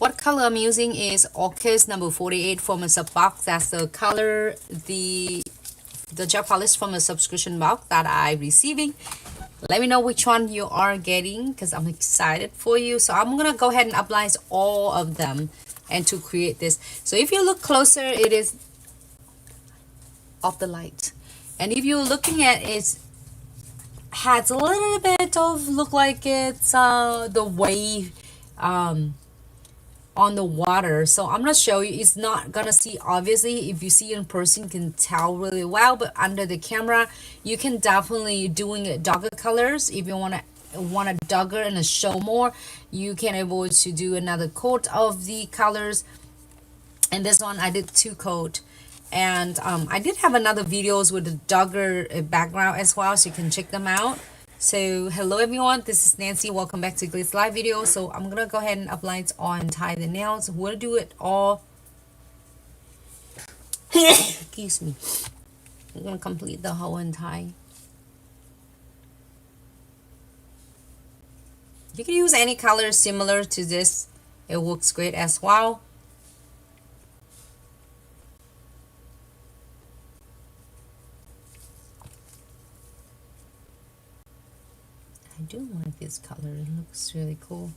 What color I'm using is Orchid number 48 from a sub box. That's the color, the gel polish from a subscription box that I'm receiving. Let me know which one you are getting because I'm excited for you. So I'm gonna go ahead and apply all of them and to create this. So if you look closer, it is off the light, and if you're looking at it, has a little bit of look like it's the wave on the water. So I'm gonna show you. It's not gonna see, obviously if you see in person you can tell really well, but under the camera you can definitely doing it darker colors. If you want a darker and a show more, you can able to do another coat of the colors. And this one I did 2 coat, and I did have another videos with a darker background as well, so you can check them out. So hello everyone, this is Nancy. Welcome back to Glitz live video. So I'm gonna go ahead and apply it on and tie the nails. We'll do it all excuse me. I'm gonna complete the whole and tie. You can use any color similar to this, it works great as well. I do like this color, it looks really cool.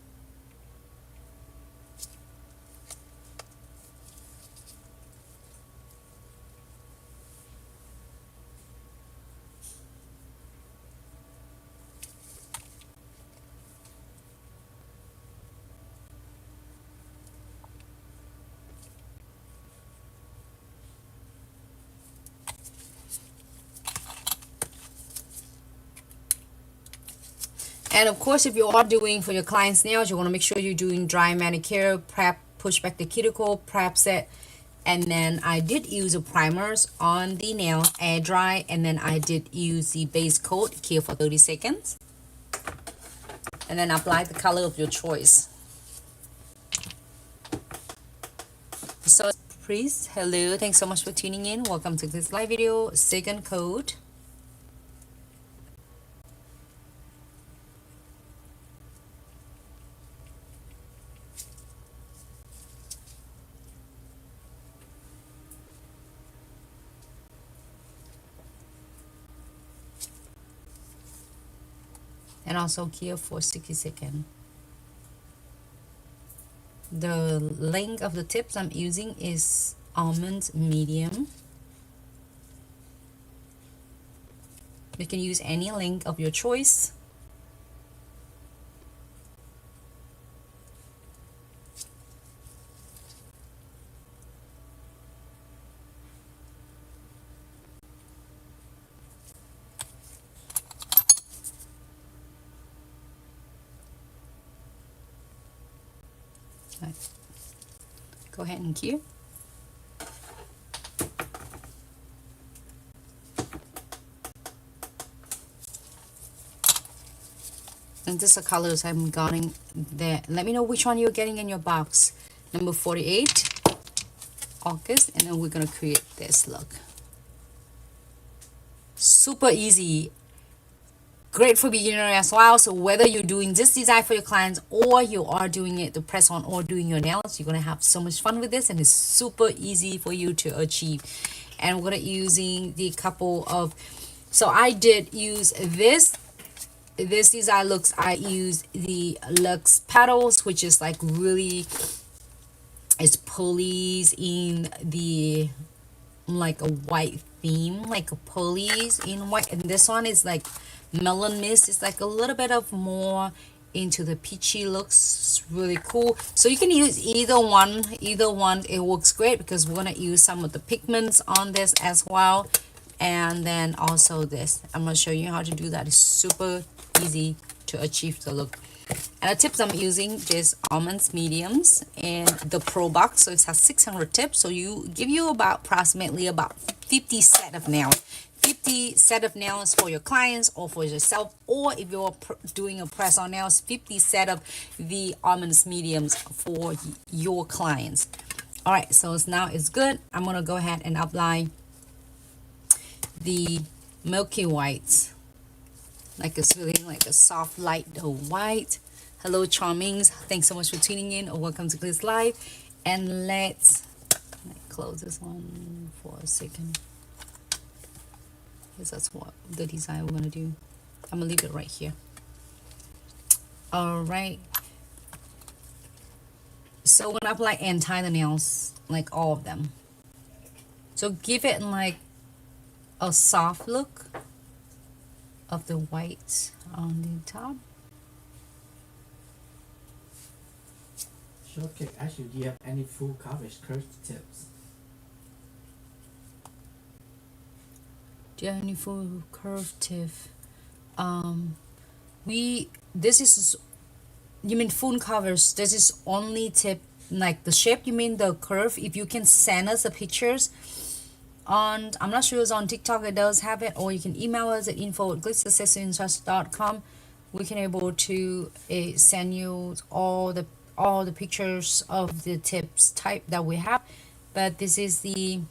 And of course, if you are doing for your clients' nails, you want to make sure you're doing dry manicure, prep, push back the cuticle, prep set. And then I did use a primers on the nail, air dry, and then I did use the base coat, cure for 30 seconds. And then apply the color of your choice. So please, hello, thanks so much for tuning in. Welcome to this live video, second coat. And also cure for 60 seconds. The length of the tips I'm using is Almond medium. You can use any length of your choice. Go ahead and cure. And this is the colors I'm getting there. Let me know which one you're getting in your box. Number 48, August, and then we're gonna create this look. Super easy. Great for beginner as well. So whether you're doing this design for your clients or you are doing it to press on or doing your nails, you're gonna have so much fun with this, and it's super easy for you to achieve. And we're gonna using the couple of, so I did use this design looks, I used the Lux petals, which is like really, it's pulleys in the like a white theme, like a pulleys in white, and this one is like melon mist. It's like a little bit of more into the peachy looks. It's really cool. So you can use either one, it works great because we're gonna use some of the pigments on this as well. And then also this, I'm gonna show you how to do that. It's super easy to achieve the look. And the tips I'm using is Almonds mediums and the Pro box, so it has 600 tips, so you give you about approximately about 50 set of nails. 50 set of nails for your clients or for yourself, or if you're doing a press on nails, 50 set of the Almonds mediums for your clients. All right, so now it's good. I'm gonna go ahead and apply the milky whites, like it's really like a soft light white. Hello, Charmings. Thanks so much for tuning in, or welcome to Glitz Live. And let's close this one for a second, because that's what the design we're gonna do. I'm gonna leave it right here. All right. So when I apply and tie the nails, like all of them, so give it like a soft look of the white on the top. Shortcake, actually, do you have any full coverage curve tips? Do you have any full curve tip? This is, you mean full covers, this is only tip like the shape, you mean the curve. If you can send us the pictures on, I'm not sure it's on TikTok, it does have it, or you can email us at info@glitzaccessories.com. We can able to send you all the pictures of the tips type that we have. But this is the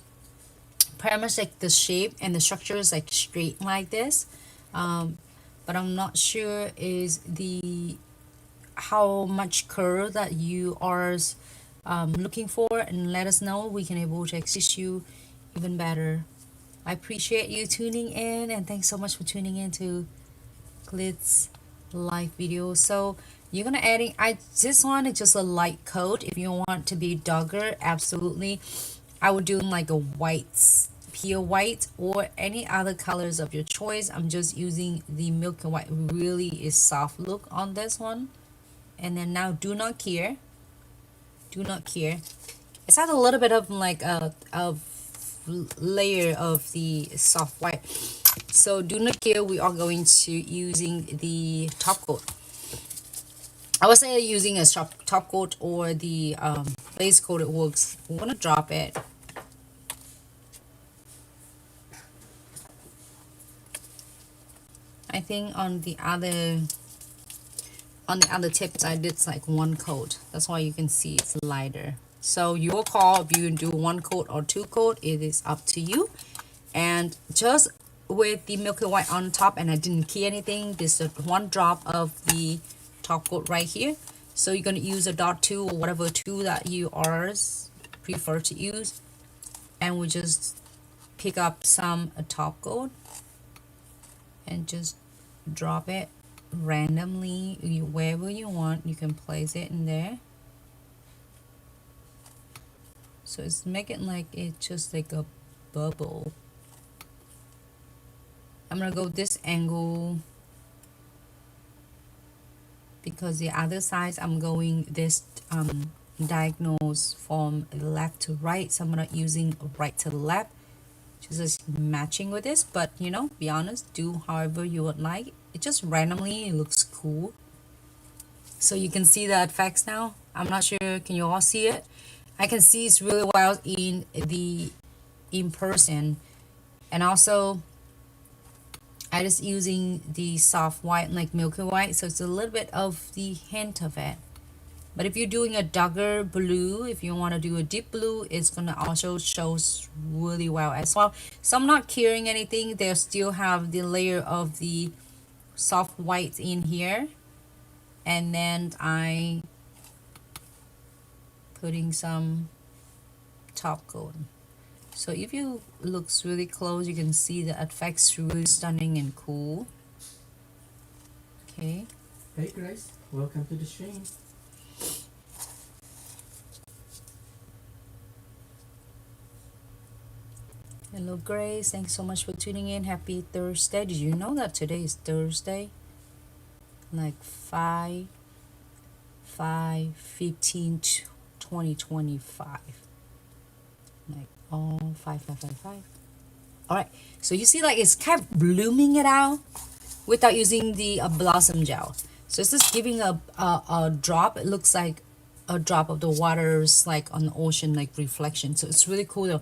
pretty much like the shape and the structure is like straight like this. But I'm not sure is the how much curve that you are looking for, and let us know. We can able to assist you even better. I appreciate you tuning in, and thanks so much for tuning in to Glitz live video. So you're gonna adding, this one is just a light coat. If you want to be darker, absolutely, I would do like a white, pure white, or any other colors of your choice. I'm just using the milk and white. Really is soft look on this one. And then now do not care, it's has a little bit of like a layer of the soft white. So do not care, we are going to using the top coat. I would say using a top coat or the base coat, it works. We're gonna drop it. I think on the other tips I did like one coat. That's why you can see it's lighter. So your call, if you do one coat or two coat, it is up to you. And just with the milky white on top, and I didn't key anything, this is one drop of the top coat right here. So you're going to use a dot tool or whatever tool that you prefer to use, and we just pick up some top coat and just drop it randomly wherever you want. You can place it in there. So it's making like it's just like a bubble. I'm gonna go this angle because the other side I'm going this diagonals from left to right. So I'm not using right to left, just matching with this. But you know, be honest, do however you would like. It just randomly, it looks cool. So you can see the effects now. I'm not sure, can you all see it? I can see it's really well in person. And also I just using the soft white, like milky white, so it's a little bit of the hint of it. But if you're doing a darker blue, if you want to do a deep blue, it's gonna also shows really well as well. So I'm not curing anything. They still have the layer of the soft white in here, and then I putting some top coat. So if you looks really close, you can see the effects really stunning and cool. Okay. Hey Grace, welcome to the stream. Hello Grace, thanks so much for tuning in. Happy Thursday. Did you know that today is Thursday? Like 5/15/2025. Like all 5/5/5/5. All right, so you see like it's kind of blooming it out without using the blossom gel. So it's just giving a drop. It looks like a drop of the waters like on the ocean, like reflection. So it's really cool though.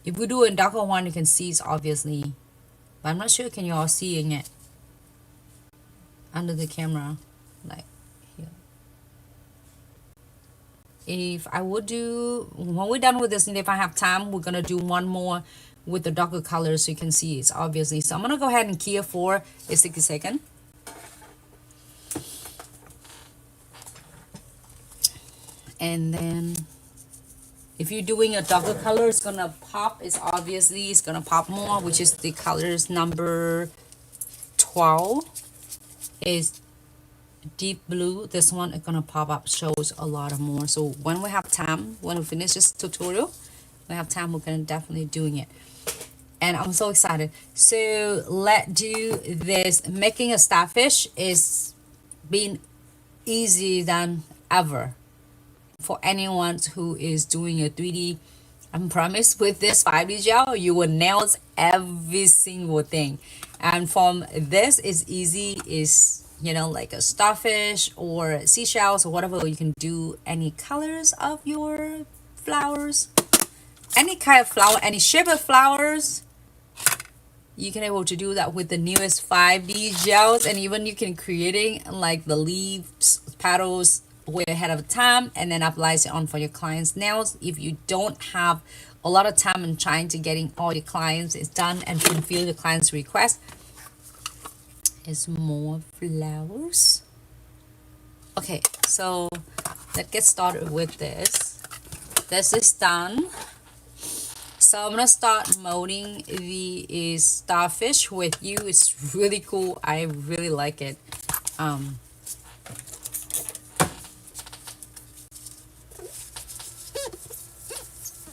If we do a darker one, you can see it's obviously, but I'm not sure can you all seeing it under the camera, like here. If I would do, when we're done with this, and if I have time, we're gonna do one more with the darker color so you can see it's obviously. So I'm gonna go ahead and key it for a 60 second. And then if you're doing a darker color, it's gonna pop. It's gonna pop more, which is the colors number 12 is deep blue. This one is gonna pop up, shows a lot more. So when we have time, when we finish this tutorial, we have time, we're gonna definitely doing it. And I'm so excited. So let's do this. Making a starfish is being easy than ever for anyone who is doing a 3D. I promise with this 5D gel, you will nail every single thing. And from this is easy, is you know, like a starfish or seashells or whatever. You can do any colors of your flowers, any kind of flower, any shape of flowers. You can able to do that with the newest 5D gels, and even you can creating like the leaves, petals way ahead of time, and then applies it on for your clients' nails. If you don't have a lot of time and trying to getting all your clients is done and fulfill the client's request, is more flowers. Okay, so let's get started with this. This is done. So I'm gonna start molding the starfish with you. It's really cool. I really like it.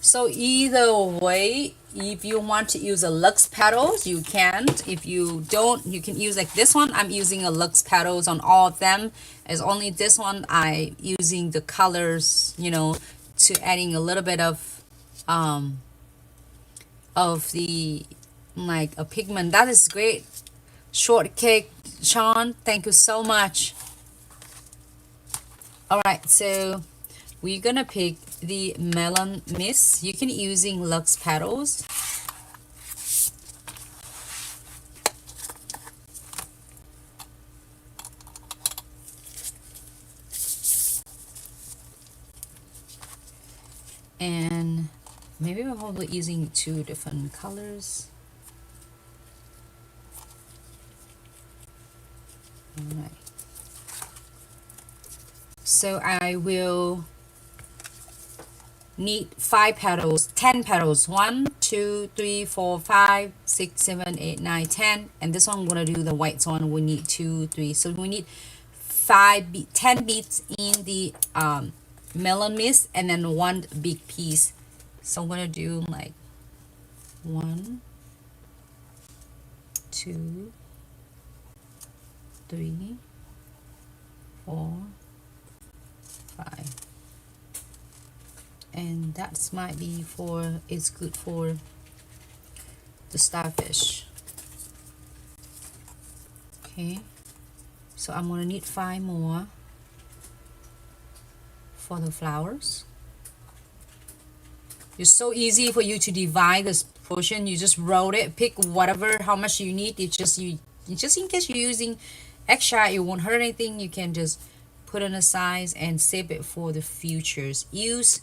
So either way, if you want to use a luxe petals, you can. If you don't, you can use like this one. I'm using a luxe petals on all of them. It's only this one I using the colors, you know, to adding a little bit of the like a pigment. That is great. Shortcake Sean, thank you so much. All right, so we're gonna pick the melon mist. You can using luxe petals. And maybe we're probably using two different colors. All right. So I will need 5 petals, 10 petals. 1, 2, 3, 4, 5, 6, 7, 8, 9, 10. And this one I'm gonna do the white one. We need 2, 3. So we need 10 beads in the melon mist, and then 1 big piece. So I'm gonna do like 1, 2, 3, 4, 5. And that might be for, it's good for the starfish. Okay, so I'm gonna need 5 more for the flowers. It's so easy for you to divide this portion. You just roll it, pick whatever, how much you need. It's just just in case you're using extra, it won't hurt anything. You can just put it aside and save it for the future's use.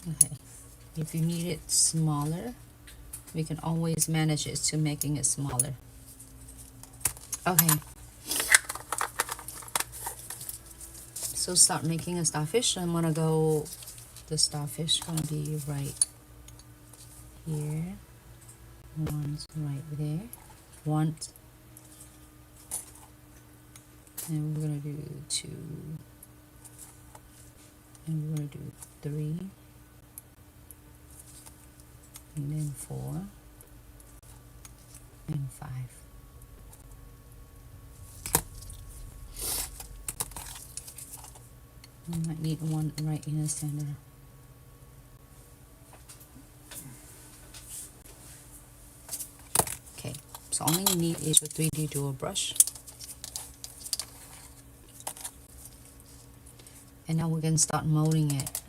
Okay, if you need it smaller, we can always manage it to making it smaller. Okay, so start making a starfish. I'm gonna go, the starfish gonna be right here, one's right there, one, and we're gonna do 2, and we're gonna do 3, and then 4 and 5. You might need one right in the center. Okay, so all you need is a 3D dual brush. And now we're gonna start molding it.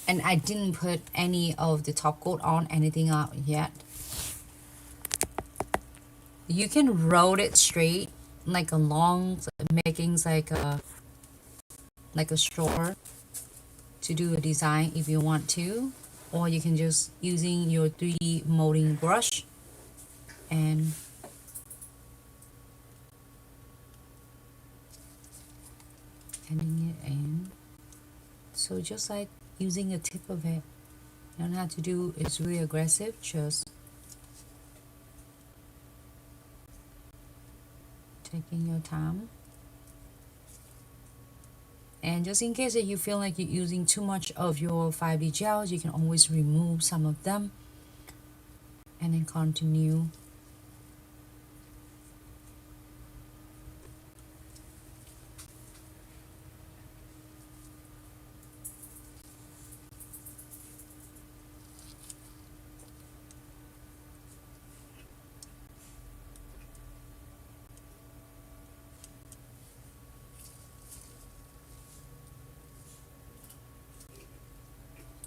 And I didn't put any of the top coat on anything out yet. You can roll it straight like a long, making like a straw to do a design if you want to, or you can just using your 3D molding brush and adding it in. So just like using the tip of it, you don't have to do it's really aggressive, just taking your time. And just in case that you feel like you're using too much of your 5D gels, you can always remove some of them and then continue.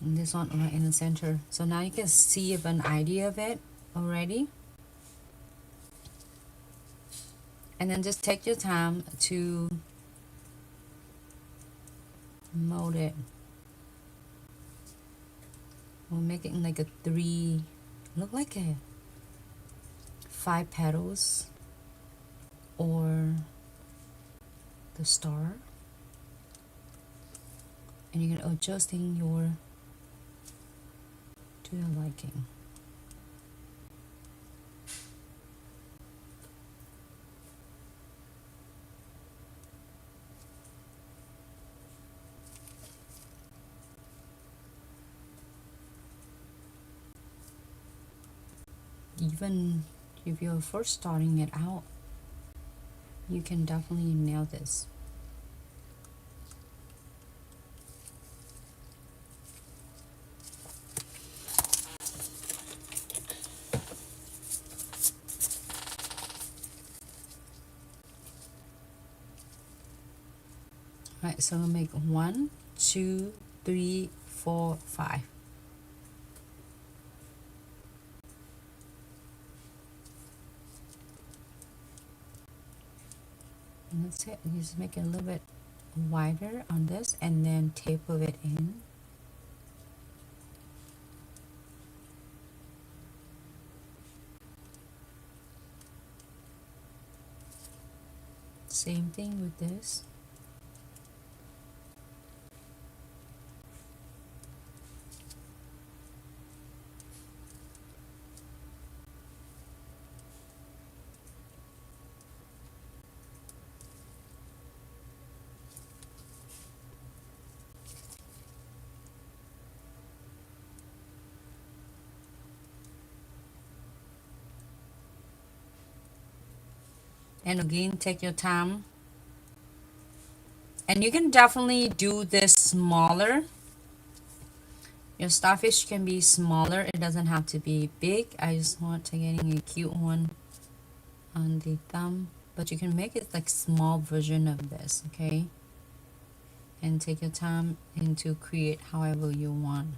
And this one right in the center. So now you can see an idea of it already. And then just take your time to mold it. We'll make it in like a 3, look like a 5 petals or the star. And you can adjusting your to your liking. Even if you're first starting it out, you can definitely nail this. Alright, so we'll make 1, 2, 3, 4, 5. And that's it. You just make it a little bit wider on this and then taper it in. Same thing with this. And again, take your time. And you can definitely do this smaller. Your starfish can be smaller. It doesn't have to be big. I just want to getting a cute one on the thumb. But you can make it like small version of this, okay? And take your time and to create however you want.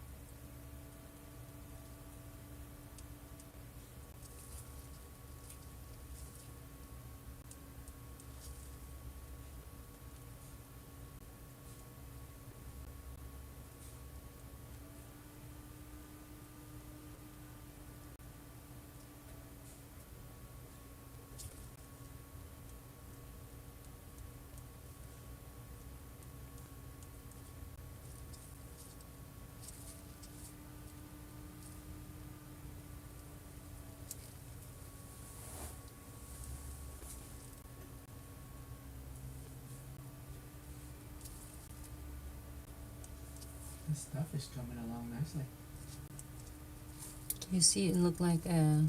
The stuff is coming along nicely. Can you see it look like a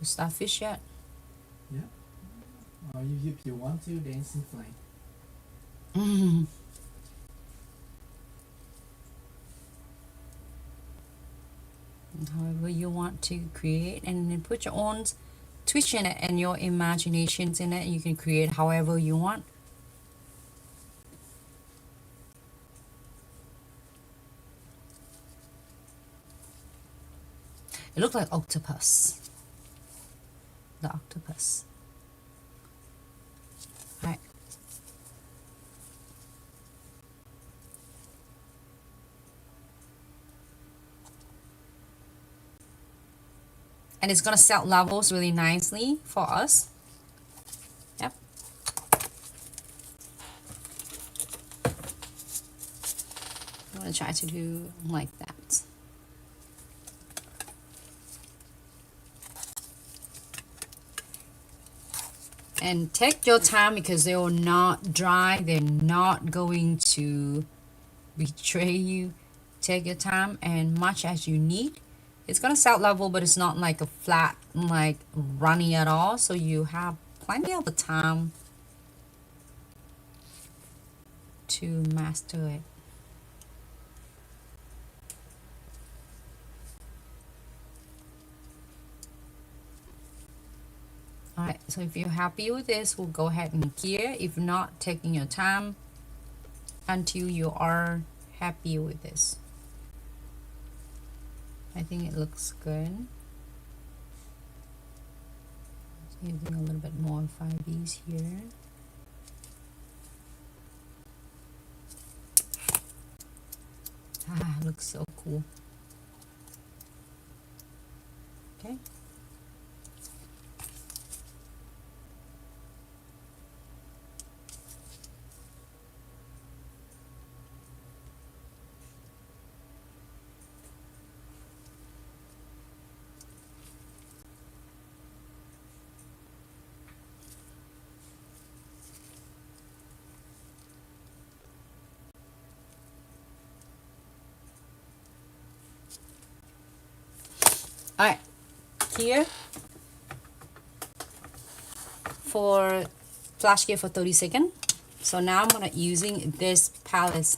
starfish yet? Yeah. Or if you want to, dancing flame. However you want to create, and then put your own twist in it and your imaginations in it. You can create however you want. It looks like octopus. The octopus. Alright. and it's gonna set levels really nicely for us. Yep. I'm gonna try to do like that. And take your time because they will not dry. They're not going to betray you. Take your time and much as you need. It's gonna set level, but it's not like a flat, like runny at all. So you have plenty of the time to master it. Alright, so if you're happy with this, we'll go ahead and clear. If not, taking your time until you are happy with this. I think it looks good. Just using a little bit more 5Bs here. Ah, looks so cool. Okay. Alright, here for flash gear for 30 seconds. So now I'm gonna using this palette.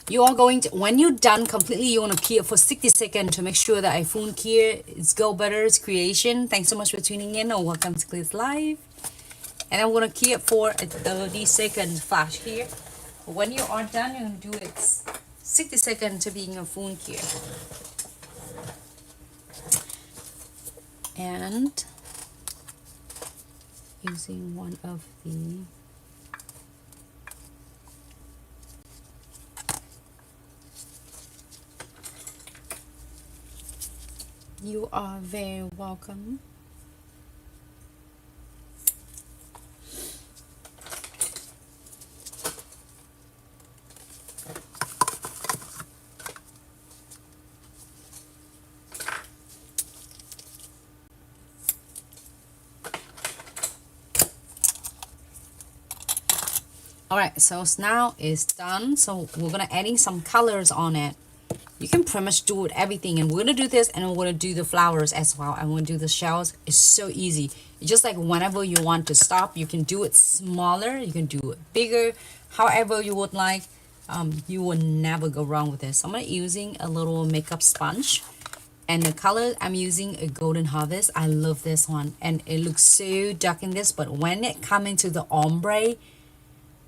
You are going to, when you're done completely, you want to key it for 60 seconds to make sure that iPhone key is go better, it's creation. Thanks so much for tuning in and welcome to Glitz Live. And I'm gonna key it for a 30 seconds flash here. When you are done, you're gonna do it 60 seconds to being a phone key. And using one of the you are very welcome. Alright, so now it's done. So we're gonna adding some colors on it. You can pretty much do it everything, and we're gonna do this, and we're gonna do the flowers as well. I'm gonna do the shells. It's so easy. It's just like whenever you want to stop, you can do it smaller, you can do it bigger, however you would like. You will never go wrong with this. I'm gonna using a little makeup sponge, and the color I'm using a Golden Harvest. I love this one, and it looks so dark in this, but when it come into the ombre,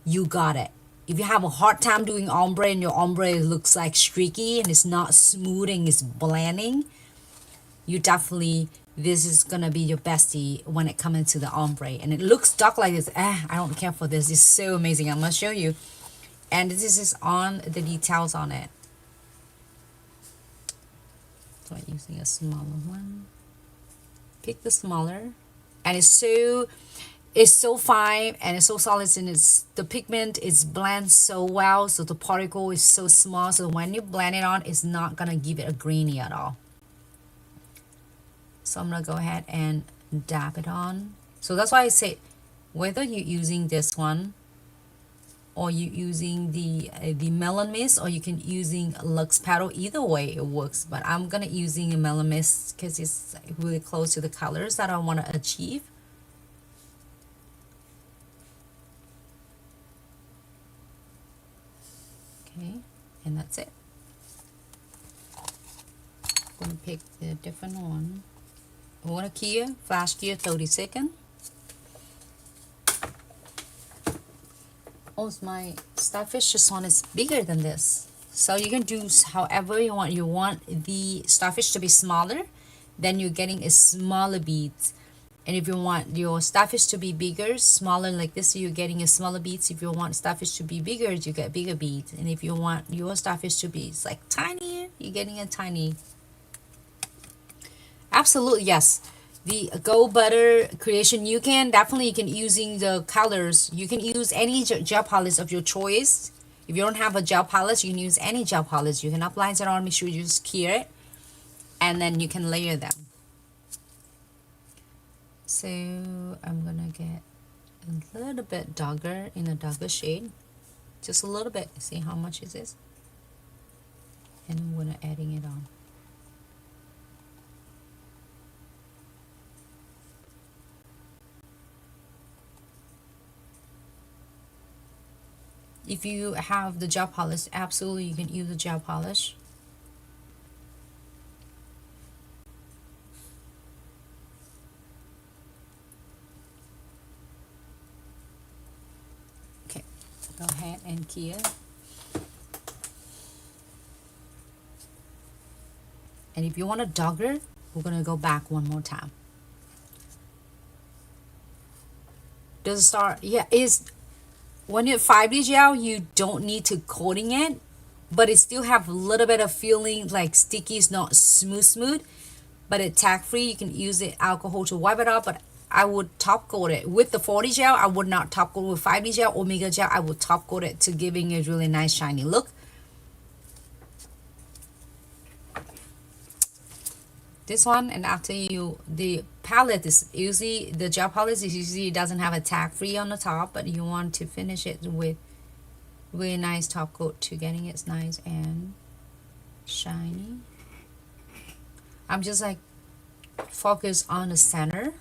you got it. If you have a hard time doing ombre and your ombre looks like streaky and it's not smoothing, it's blending, you definitely, this is gonna be your bestie when it comes into the ombre. And it looks dark like this. I don't care for this. It's so amazing. I'm gonna show you. And this is on the details on it. So I'm using a smaller one. Pick the smaller. And it's so fine and it's so solid, and it's the pigment is blends so well, so the particle is so small, so when you blend it on, it's not gonna give it a greeny at all. So I'm gonna go ahead and dab it on. So that's why I say whether you're using this one or you're using the melon mist, or you can using Lux Petal, either way it works, but I'm gonna using a melon mist because it's really close to the colors that I want to achieve. Okay, and that's it. I'm gonna pick the different one. I want to key flash gear 30 seconds. Oh, my starfish just one is bigger than this. So you can do however you want. You want the starfish to be smaller, then you're getting a smaller beads. And if you want your starfish to be bigger, smaller like this, you're getting a smaller beads. If you want starfish to be bigger, you get bigger beads. And if you want your starfish to be like tiny, you're getting a tiny. absolutely, yes. The Go Butter creation, you can using the colors. You can use any gel polish of your choice. If you don't have a gel polish, you can use any gel polish. You can apply it on, make sure you just cure it, and then you can layer them. So I'm gonna get a little bit darker, in a darker shade, just a little bit. See how much is this? And I'm gonna adding it on. If you have the gel polish, absolutely you can use the gel polish. Okay, go ahead and cure. And if you want a darker, we're gonna go back one more time. Does it start? Yeah, is when you 5D gel, you don't need to coating it, but it still have a little bit of feeling like sticky. It's not smooth, but it's tack free. You can use the alcohol to wipe it off, but I would top coat it with the 40 gel. I would not top coat with 5D gel. Omega gel, I would top coat it to giving it a really nice shiny look. This one, and after the palette is usually, the gel palette is usually doesn't have a tag free on the top, but you want to finish it with really nice top coat to getting it nice and shiny. I'm just like focus on the center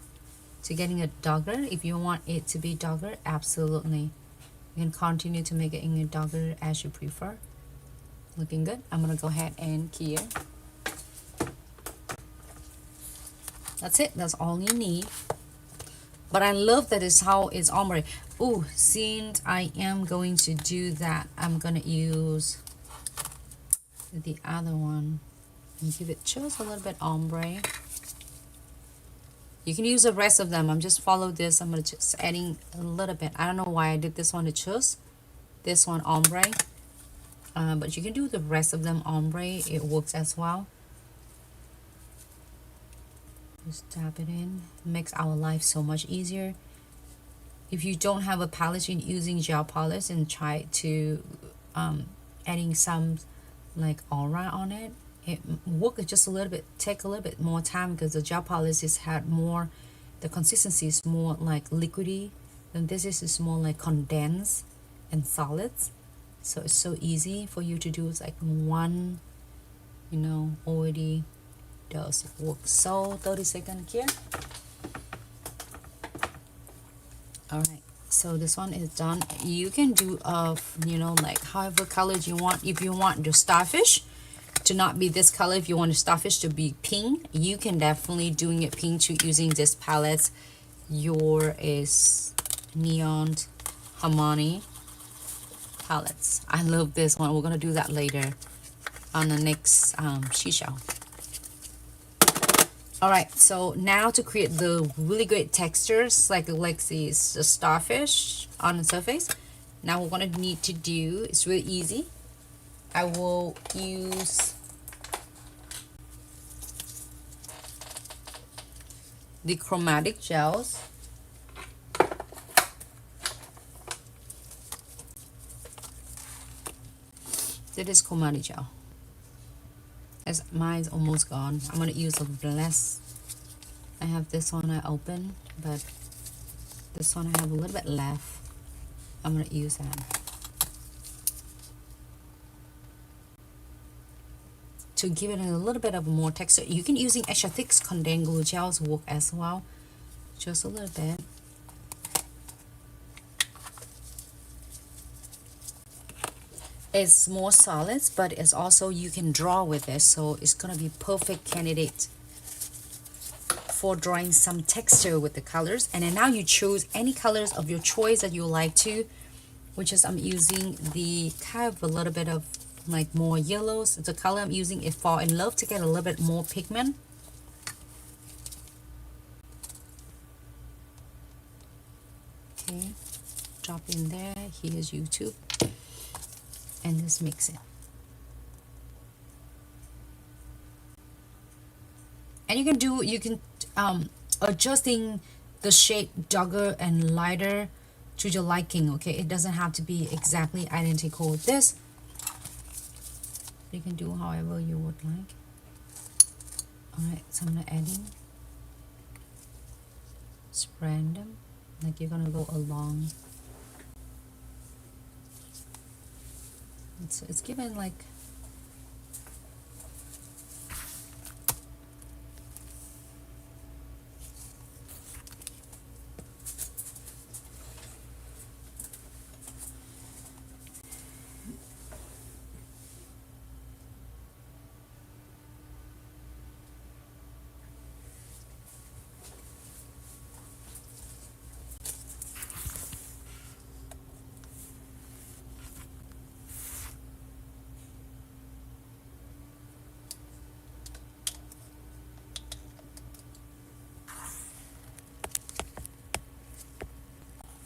to getting it darker. If you want it to be darker, absolutely you can continue to make it in a darker as you prefer. Looking good. I'm gonna go ahead and cure. That's it. That's all you need. But I love that is how it's ombre. Oh, since I am going to do that, I'm gonna use the other one and give it just a little bit ombre. You can use the rest of them. I'm just follow this. I'm gonna just adding a little bit. I don't know why I did this one to choose this one ombre, but you can do the rest of them ombre. It works as well. Just tap it in. It makes our life so much easier. If you don't have a palette, you're using gel polish and try to adding some like aura on it. It work just a little bit, take a little bit more time because the gel polish is had more, the consistency is more like liquidy, and this is more like condensed and solids. So it's so easy for you to do. It's like one, you know, already does work. So 30-second here. All right, so this one is done. You can do you know, like however colors you want. If you want the starfish to not be this color, if you want the starfish to be pink, you can definitely doing it pink too using this palette. Your is Neon Harmony palettes. I love this one. We're gonna do that later on the next shisha. Alright, so now to create the really great textures like the starfish on the surface, now what we're going to need to do, it's really easy. I will use the chromatic gels. This is chromatic gel. As mine's almost gone, I'm gonna use a less. I have this one I opened, but this one I have a little bit left. I'm gonna use that to give it a little bit of more texture. You can using extra thick condensed glue gels work as well, just a little bit. It's more solids, but it's also you can draw with it, so it's gonna be perfect candidate for drawing some texture with the colors. And then now you choose any colors of your choice that you like to, which is I'm using the kind of a little bit of like more yellows. The color I'm using is Fall in Love to get a little bit more pigment. Okay, drop in there. Here's YouTube. And just mix it. And you can adjusting the shade darker and lighter to your liking, okay? It doesn't have to be exactly identical with this. You can do however you would like. Alright, so I'm gonna add in. It's random, like you're gonna go along. It's given like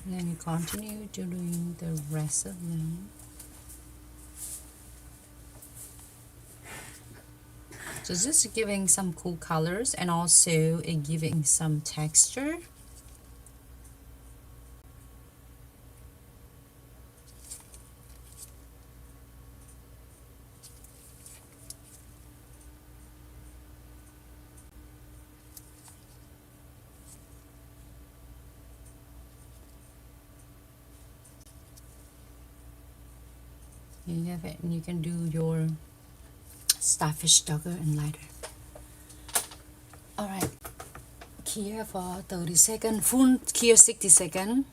and then you continue doing the rest of them. So this is giving some cool colors and also giving some texture. You have it, and you can do your starfish darker and lighter. Alright, clear for 30 seconds, full clear 60 seconds.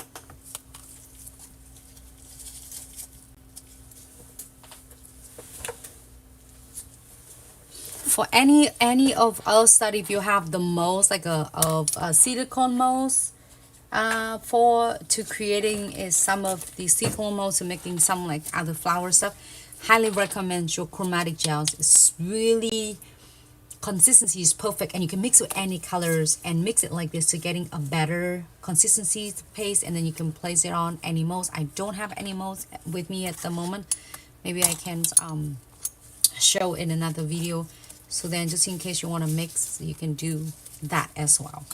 For any of us that if you have the most like a silicone molds for to creating is some of the silicone molds and making some like other flower stuff, highly recommend your chromatic gels. It's really consistency is perfect, and you can mix with any colors and mix it like this to getting a better consistency paste, and then you can place it on any molds. I don't have any molds with me at the moment. Maybe I can show in another video. So then just in case you want to mix, you can do that as well.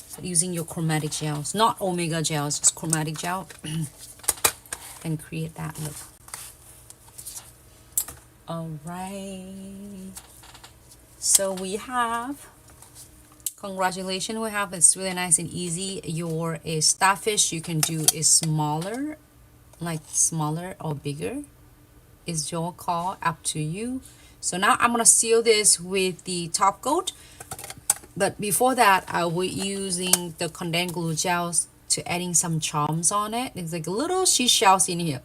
So using your chromatic gels, not omega gels, just chromatic gel, and create that look. Alright. So we have, congratulations, we have, it's really nice and easy. Your starfish you can do is smaller, like smaller or bigger. Is your call, up to you. So now I'm gonna seal this with the top coat, but before that I will using the condensed glue gels to adding some charms on it. It's like little seashells in here.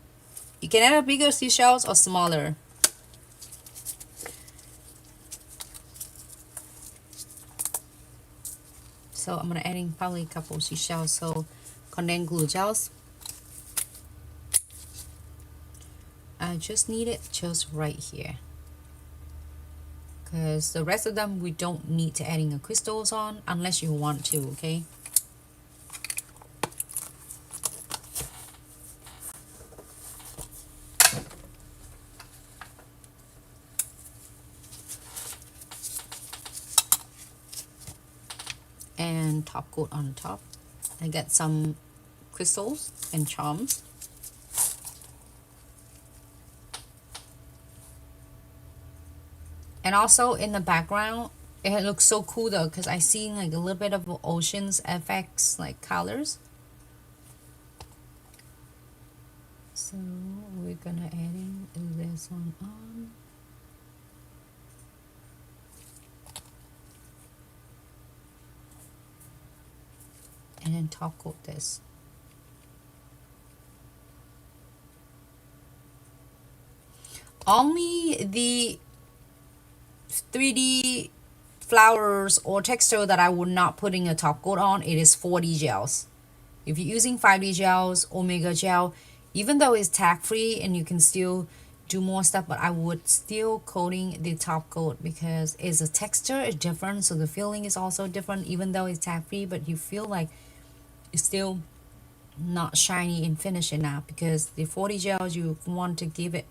You can add a bigger seashells or smaller. So I'm gonna adding probably a couple of seashells. So condensed glue gels. I just need it just right here, because the rest of them we don't need to adding a crystals on unless you want to, okay? And top coat on the top. I get some crystals and charms. And also in the background, it looks so cool though, because I see like a little bit of oceans effects, like colors. So we're gonna add in this one on. And then top coat this. Only the 3D flowers or texture that I would not putting a top coat on, it is 4D gels. If you're using 5D gels, omega gel, even though it's tag free and you can still do more stuff, but I would still coating the top coat because it's a texture is different, so the feeling is also different. Even though it's tag free, but you feel like it's still not shiny and finish enough, because the 4D gels you want to give it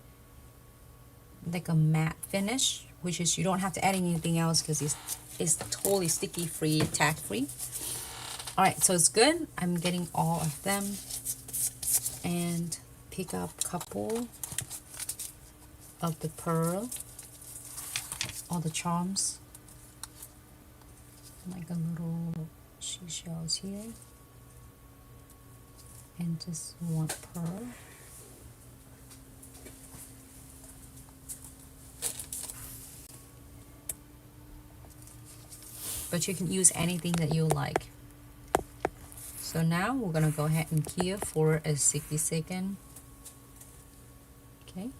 like a matte finish, which is you don't have to add anything else because it's totally sticky free, tack free. All right, so it's good. I'm getting all of them and pick up a couple of the pearl, all the charms, like a little seashells here, and just one pearl. But you can use anything that you like. So now we're gonna go ahead and key for a 60-second. Okay.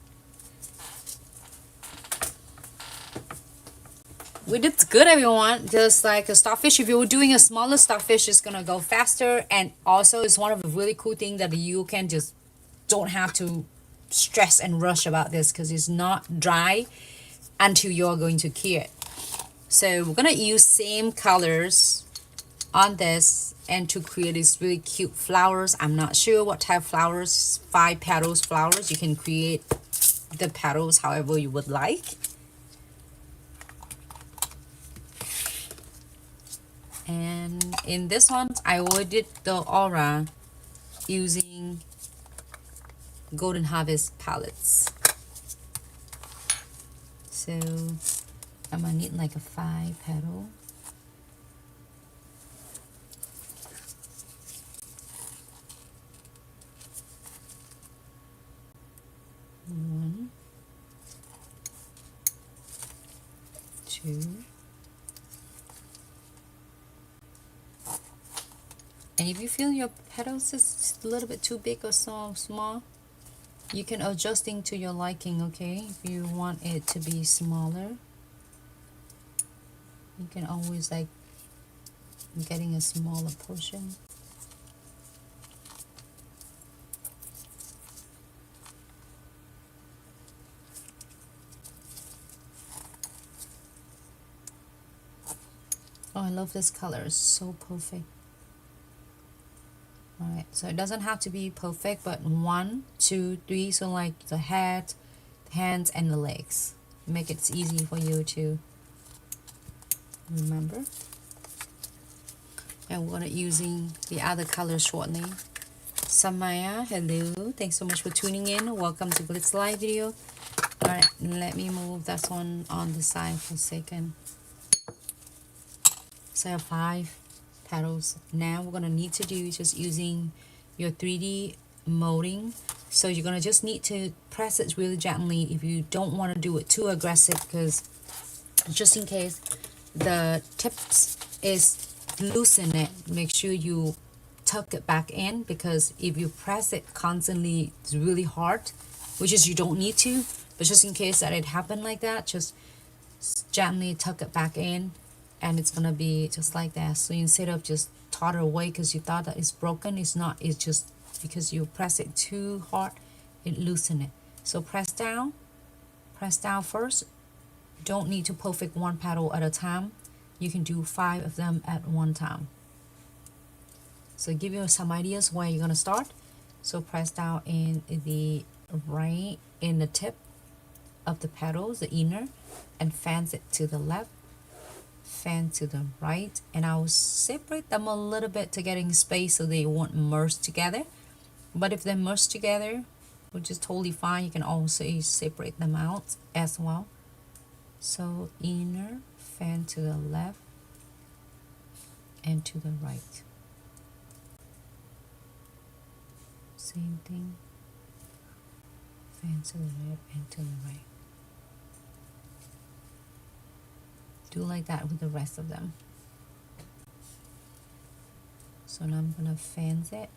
We did good, everyone. Just like a starfish, if you were doing a smaller starfish, it's gonna go faster, and also it's one of the really cool things that you can just don't have to stress and rush about this because it's not dry until you're going to key it. So we're gonna use same colors on this and to create these really cute flowers. I'm not sure what type of flowers, 5 petals flowers. You can create the petals however you would like. And in this one, I already did the aura using Golden Harvest palettes. So I'm gonna need like a 5 petal. One, 2. And if you feel your petals is a little bit too big or so small, you can adjusting to your liking, okay? If you want it to be smaller, you can always like getting a smaller portion. Oh, I love this color, it's so perfect. Alright, so it doesn't have to be perfect, but 1, 2, 3, so like the head, the hands, and the legs. Make it easy for you to remember. And we're gonna using the other color shortly. Samaya, hello, thanks so much for tuning in. Welcome to Glitz Live video. Alright, let me move that one on the side for a second. So I have 5 petals. Now we're gonna need to do just using your 3D molding. So you're gonna just need to press it really gently if you don't want to do it too aggressive, because just in case the tips is loosen it, make sure you tuck it back in, because if you press it constantly it's really hard, which is you don't need to, but just in case that it happened like that, just gently tuck it back in and it's gonna be just like that. So instead of just totter away because you thought that it's broken, it's not, it's just because you press it too hard, it loosen it. So press down first. Don't need to perfect 1 petal at a time. You can do 5 of them at one time. So give you some ideas where you're gonna start. So press down in the right, in the tip of the petals, the inner, and fan it to the left, fan to the right, and I'll separate them a little bit to getting space so they won't merge together. But if they merge together, which is totally fine, you can also separate them out as well. So inner, fan to the left and to the right. Same thing, fan to the left and to the right. Do like that with the rest of them. So now I'm gonna fan it,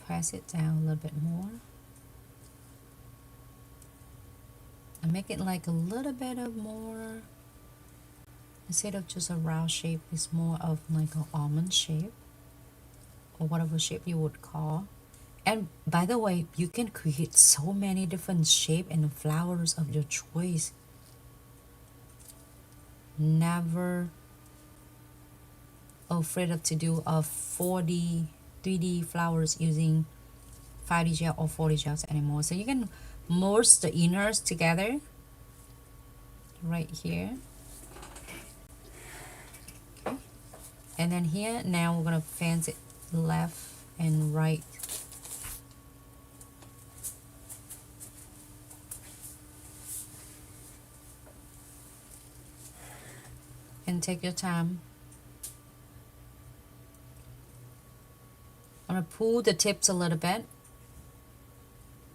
press it down a little bit more, and make it like a little bit of more, instead of just a round shape, it's more of like an almond shape or whatever shape you would call. And by the way, you can create so many different shapes and flowers of your choice. Never afraid of to do a 4D, 3D flowers using 5D gel or 4D gels anymore. So you can merge the inners together right here. Okay. And then here, now we're gonna fence it left and right. And take your time. I'm gonna pull the tips a little bit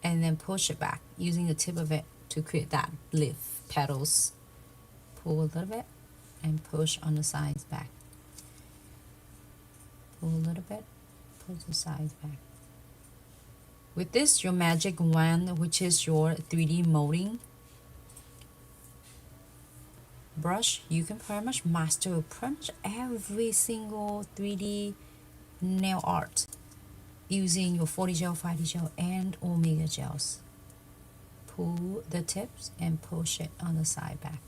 and then push it back using the tip of it to create that leaf petals. Pull a little bit and push on the sides back. Pull a little bit, pull the sides back. With this, your magic wand, which is your 3D molding brush, you can pretty much master pretty much every single 3D nail art using your 40 gel, 5D gel, and Omega gels. Pull the tips and push it on the side back.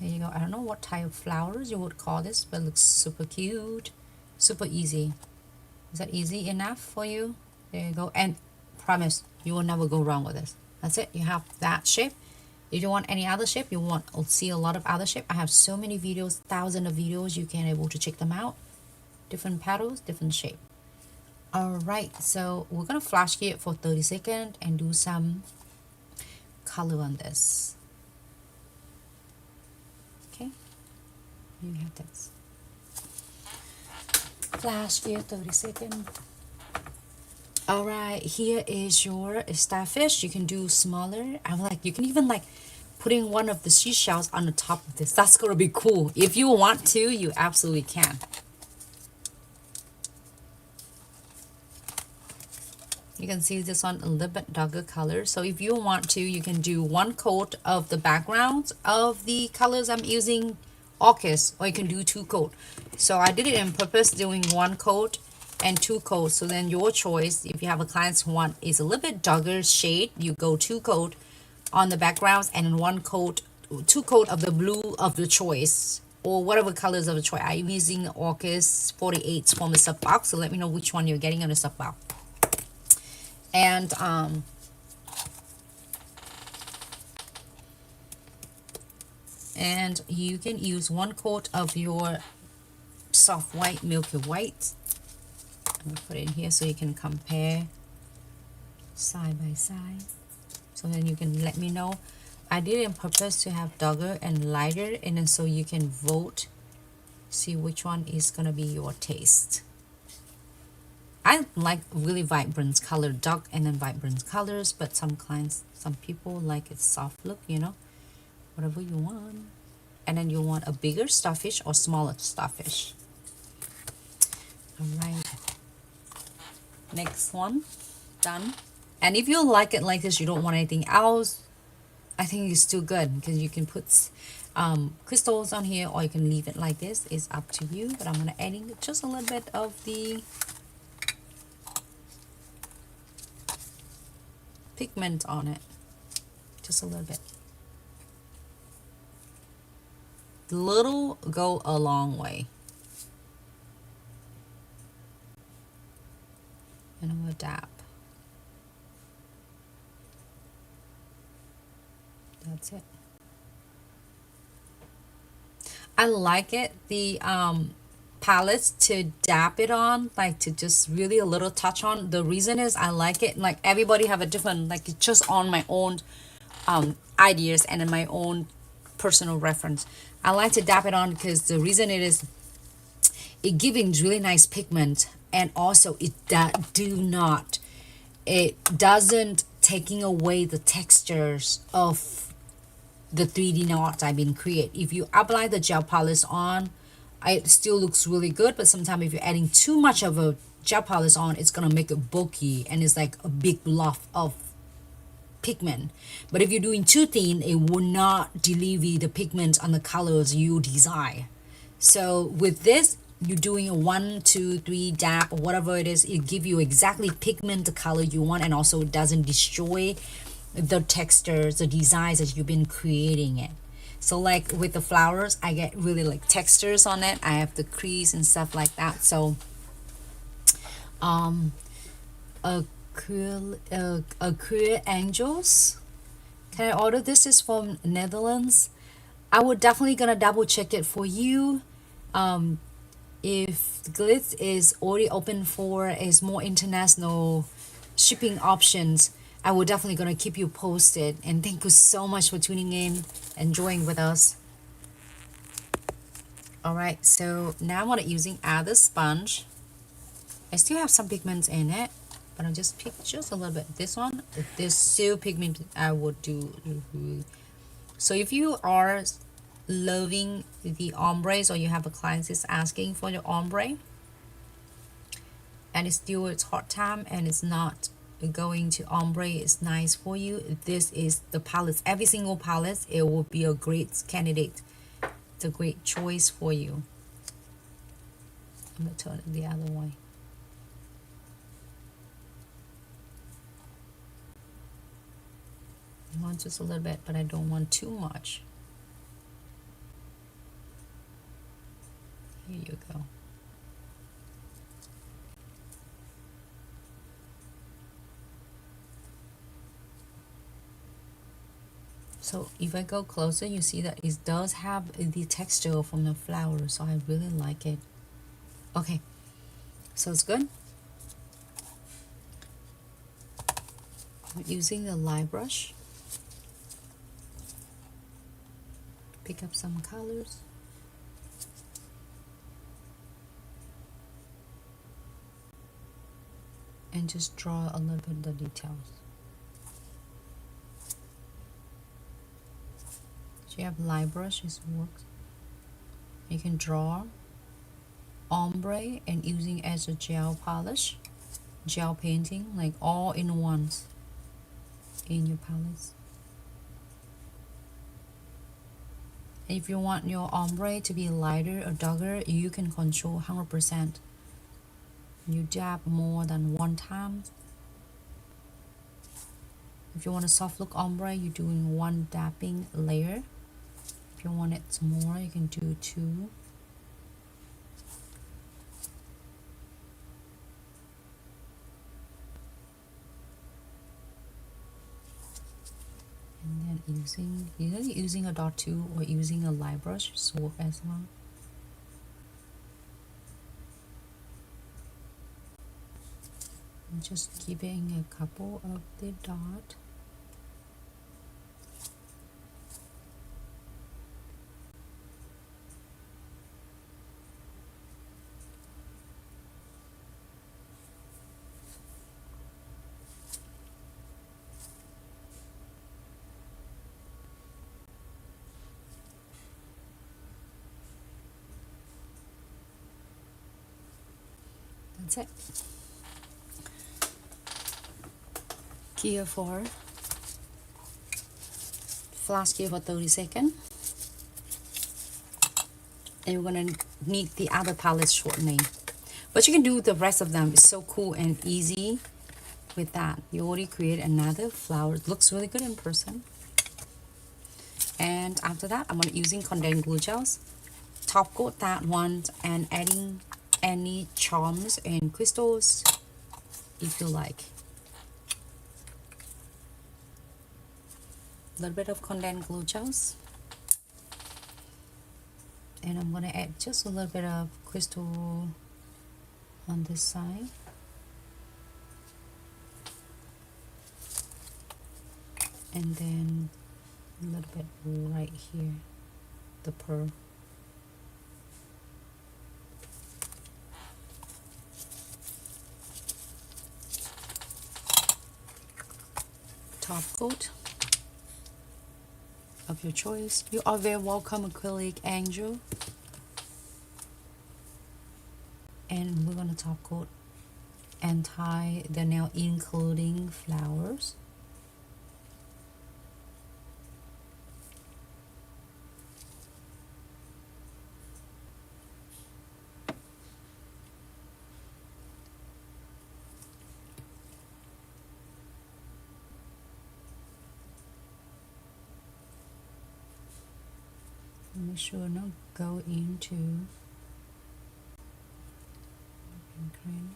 There you go. I don't know what type of flowers you would call this, but it looks super cute, super easy. Is that easy enough for you? There you go. And promise, you will never go wrong with this. That's it. You have that shape. If you want any other shape, you want to see a lot of other shape, I have so many videos, thousands of videos. You can able to check them out. Different petals, different shape. Alright, so we're gonna flash key it for 30 seconds and do some color on this. Okay, you have this. Flash key 30 seconds. Alright, here is your starfish. You can do smaller. I'm like, you can even like putting one of the seashells on the top of this. That's gonna be cool. If you want to, you absolutely can. You can see this one a little bit darker color. So if you want to, you can do one coat of the background of the colors I'm using, Orchis, or you can do 2 coat. So I did it on purpose, doing 1 coat and 2 coats. So then your choice, if you have a client who want is a little bit darker shade, you go 2 coat on the backgrounds and 1 coat, 2 coat of the blue of the choice, or whatever colors of the choice. I'm using Orchis 48 from the sub box, so let me know which one you're getting on the sub box. And you can use 1 coat of your soft white, milky white. I'm gonna put it in here so you can compare side by side. So then you can let me know. I did it on purpose to have darker and lighter, and then so you can vote, see which one is gonna be your taste. I like really vibrant color, dark and then vibrant colors, but some clients, some people like it soft look, you know, whatever you want. And then you want a bigger starfish or smaller starfish. All right, next one, done. And if you like it like this, you don't want anything else, I think it's still good because you can put crystals on here, or you can leave it like this. It's up to you, but I'm gonna add in just a little bit of the pigment on it, just a little bit. Little go a long way. And I'm gonna dab. That's it. I like it, the palettes, to dab it on, like to just really a little touch on. The reason is I like it, like everybody have a different, like it's just on my own ideas and in my own personal reference. I like to dab it on because the reason it is, it giving really nice pigment, and also it doesn't taking away the textures of the 3D nail art I've been create. If you apply the gel polish on, it still looks really good, but sometimes if you're adding too much of a gel polish on, it's gonna make it bulky and it's like a big blob of pigment. But if you're doing too thin, it will not deliver the pigment on the colors you desire. So with this, you're doing a 1, 2, 3 dab or whatever it is, it give you exactly pigment the color you want, and also it doesn't destroy the textures, the designs that you've been creating it. So like with the flowers, I get really like textures on it. I have the crease and stuff like that. So acrylic angels, Can I order this? Is from Netherlands. I would definitely gonna double check it for you. If Glitz is already open for is more international shipping options, I will definitely gonna keep you posted. And thank you so much for tuning in, enjoying with us. All right, so now I'm gonna using other sponge. I still have some pigments in it, but I'll just pick just a little bit. This one, this still pigment I would do. So if you are loving the ombres, or you have a client that's asking for the ombre, and it's hot time and it's not going to ombre is nice for you, this is the palettes. Every single palette, it will be a great candidate. It's a great choice for you. I'm gonna turn it the other way. I want just a little bit, but I don't want too much. Here you go. So if I go closer, you see that it does have the texture from the flower, so I really like it. Okay, so it's good. I'm using the light brush. Pick up some colors. And just draw a little bit of the details. So you have light brush, it works. You can draw ombre and using as a gel polish, gel painting, like all in once in your palettes. And if you want your ombre to be lighter or darker, you can control 100%. You dab more than one time. If you want a soft look ombre, you're doing one dabbing layer. If you want it more, you can do two. And then either using a dot tool or using a light brush, so work as well. And just giving a couple of the dot. That's it. Here for flash here for 30 seconds. And we're gonna need the other palette shortening. But you can do the rest of them. It's so cool and easy with that. You already create another flower. It looks really good in person. And after that, I'm gonna using condensed glue gels. Top coat that one and adding any charms and crystals if you like. A little bit of condensed glue gels, and I'm gonna add just a little bit of crystal on this side, and then a little bit right here, the pearl. Top coat of your choice. You are very welcome, Acrylic Angel. And we're gonna top coat and tie the nail including flowers. Make sure not go into green.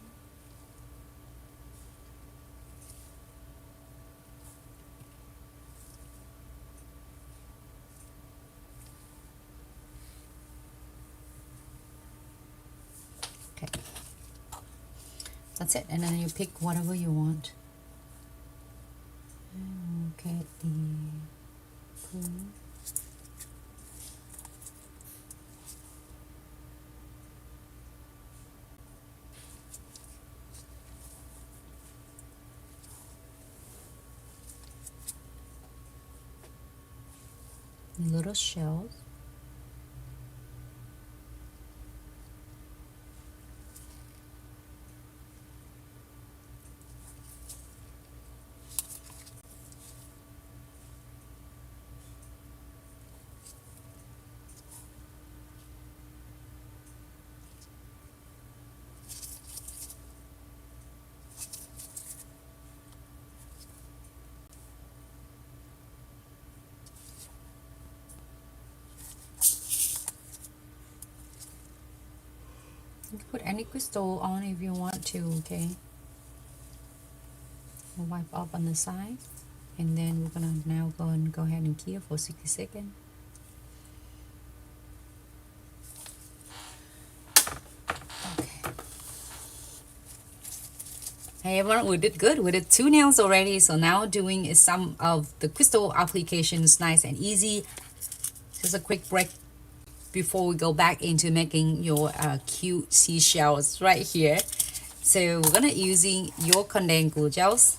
Okay, that's it. And then you pick whatever you want. Okay, the little shells. You can put any crystal on if you want to, okay? We'll wipe up on the side, and then we're gonna now go ahead and cure for 60 seconds. Hey everyone, we did good. We did 2 nails already, so now doing is some of the crystal applications, nice and easy. Just a quick break before we go back into making your cute seashells right here. So we're gonna using your condensed glue gels.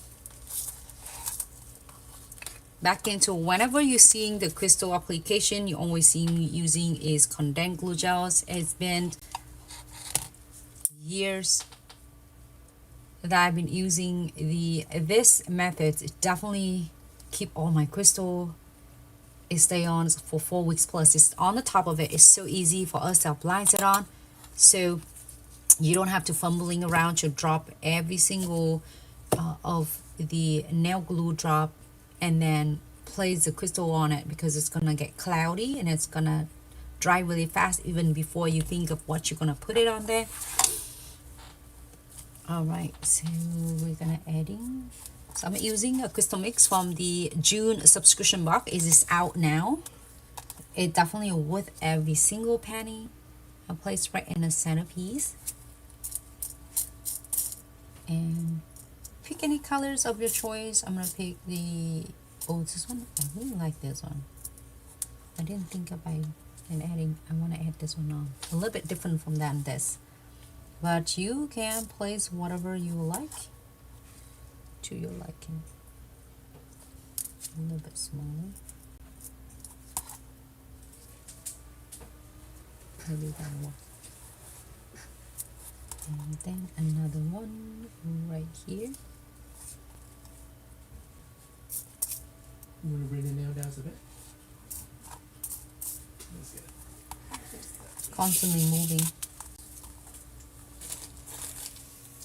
Back into whenever you're seeing the crystal application, you always see me using is condensed glue gels. It's been years that I've been using this method. It definitely keep all my crystal. It stay on for 4 weeks plus. It's on the top of it. It's so easy for us to apply it on, so you don't have to fumbling around to drop every single of the nail glue drop and then place the crystal on it, because it's gonna get cloudy and it's gonna dry really fast even before you think of what you're gonna put it on there. All right, so we're gonna adding. So I'm using a crystal mix from the June subscription box. It is out now. It definitely worth every single penny. I'll place right in the centerpiece. And pick any colors of your choice. I'm gonna pick the, oh, this one. I really like this one. I didn't think about adding. I want to add this one on. A little bit different from than this. But you can place whatever you like to your liking. A little bit smaller. Maybe that one. And then another one right here. You want to bring the nail down a bit? That's good. Constantly moving.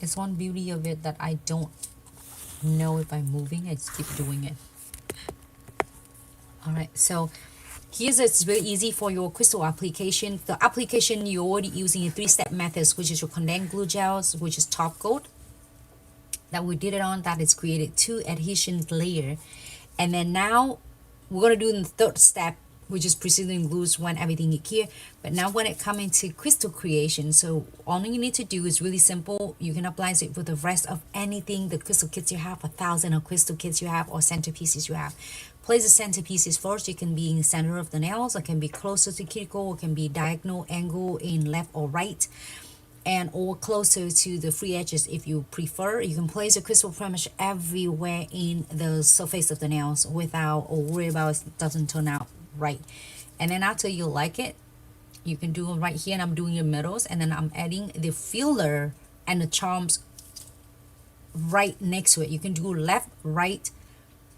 It's one beauty of it that I don't know if I'm moving. I just keep doing it. All right, so it's very easy for your crystal application. The application you're already using a 3-step methods, which is your condensed glue gels, which is top coat that we did it on. That is created 2 adhesion layer, and then now we're gonna do the 3rd step, which is precision glues when everything is here. But now when it comes into crystal creation, so all you need to do is really simple. You can apply it with the rest of anything, the crystal kits you have, 1,000 of crystal kits you have, or centerpieces you have. Place the centerpieces first. It can be in the center of the nails, it can be closer to cuticle, it can be diagonal angle in left or right, and or closer to the free edges if you prefer. You can place a crystal pretty much everywhere in the surface of the nails without or worry about it doesn't turn out right. And then after you like it, you can do it right here, and I'm doing your middles, and then I'm adding the filler and the charms right next to it. You can do left, right,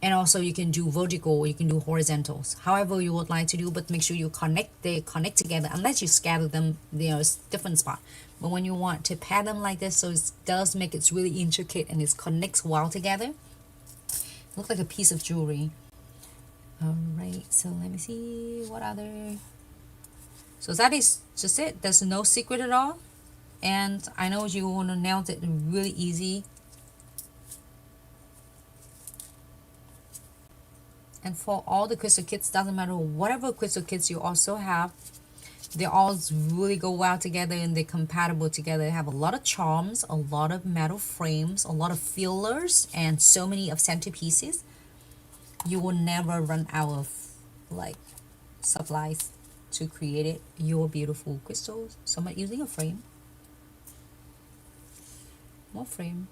and also you can do vertical, or you can do horizontals, however you would like to do, but make sure you they connect together. Unless you scatter them, there's different spot. But when you want to pair them like this, so it does make it really intricate and it connects well together. Looks like a piece of jewelry. All right, so let me see what other. So that is just it. There's no secret at all, and I know you want to nail it really easy. And for all the crystal kits, doesn't matter whatever crystal kits you also have, They all really go well together and they're compatible together. They have a lot of charms, a lot of metal frames, a lot of fillers, and so many of centerpieces. You will never run out of like supplies to create it your beautiful crystals. So I'm using a frame, more frame,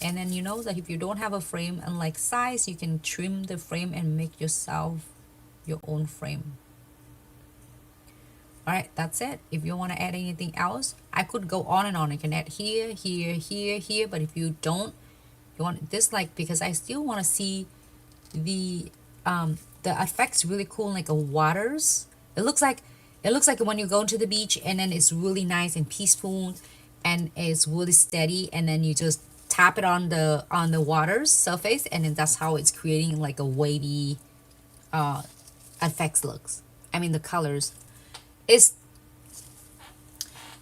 and then you know that if you don't have a frame and like size, you can trim the frame and make yourself your own frame. All right, that's it. If you want to add anything else, I could go on and on. I can add here, here, here, here, but if you don't, you want this, like, because I still want to see the effects really cool, like a waters. It looks like when you go to the beach and then it's really nice and peaceful and it's really steady, and then you just tap it on the water's surface, and then that's how it's creating like a wavy effects looks. I mean the colors. It's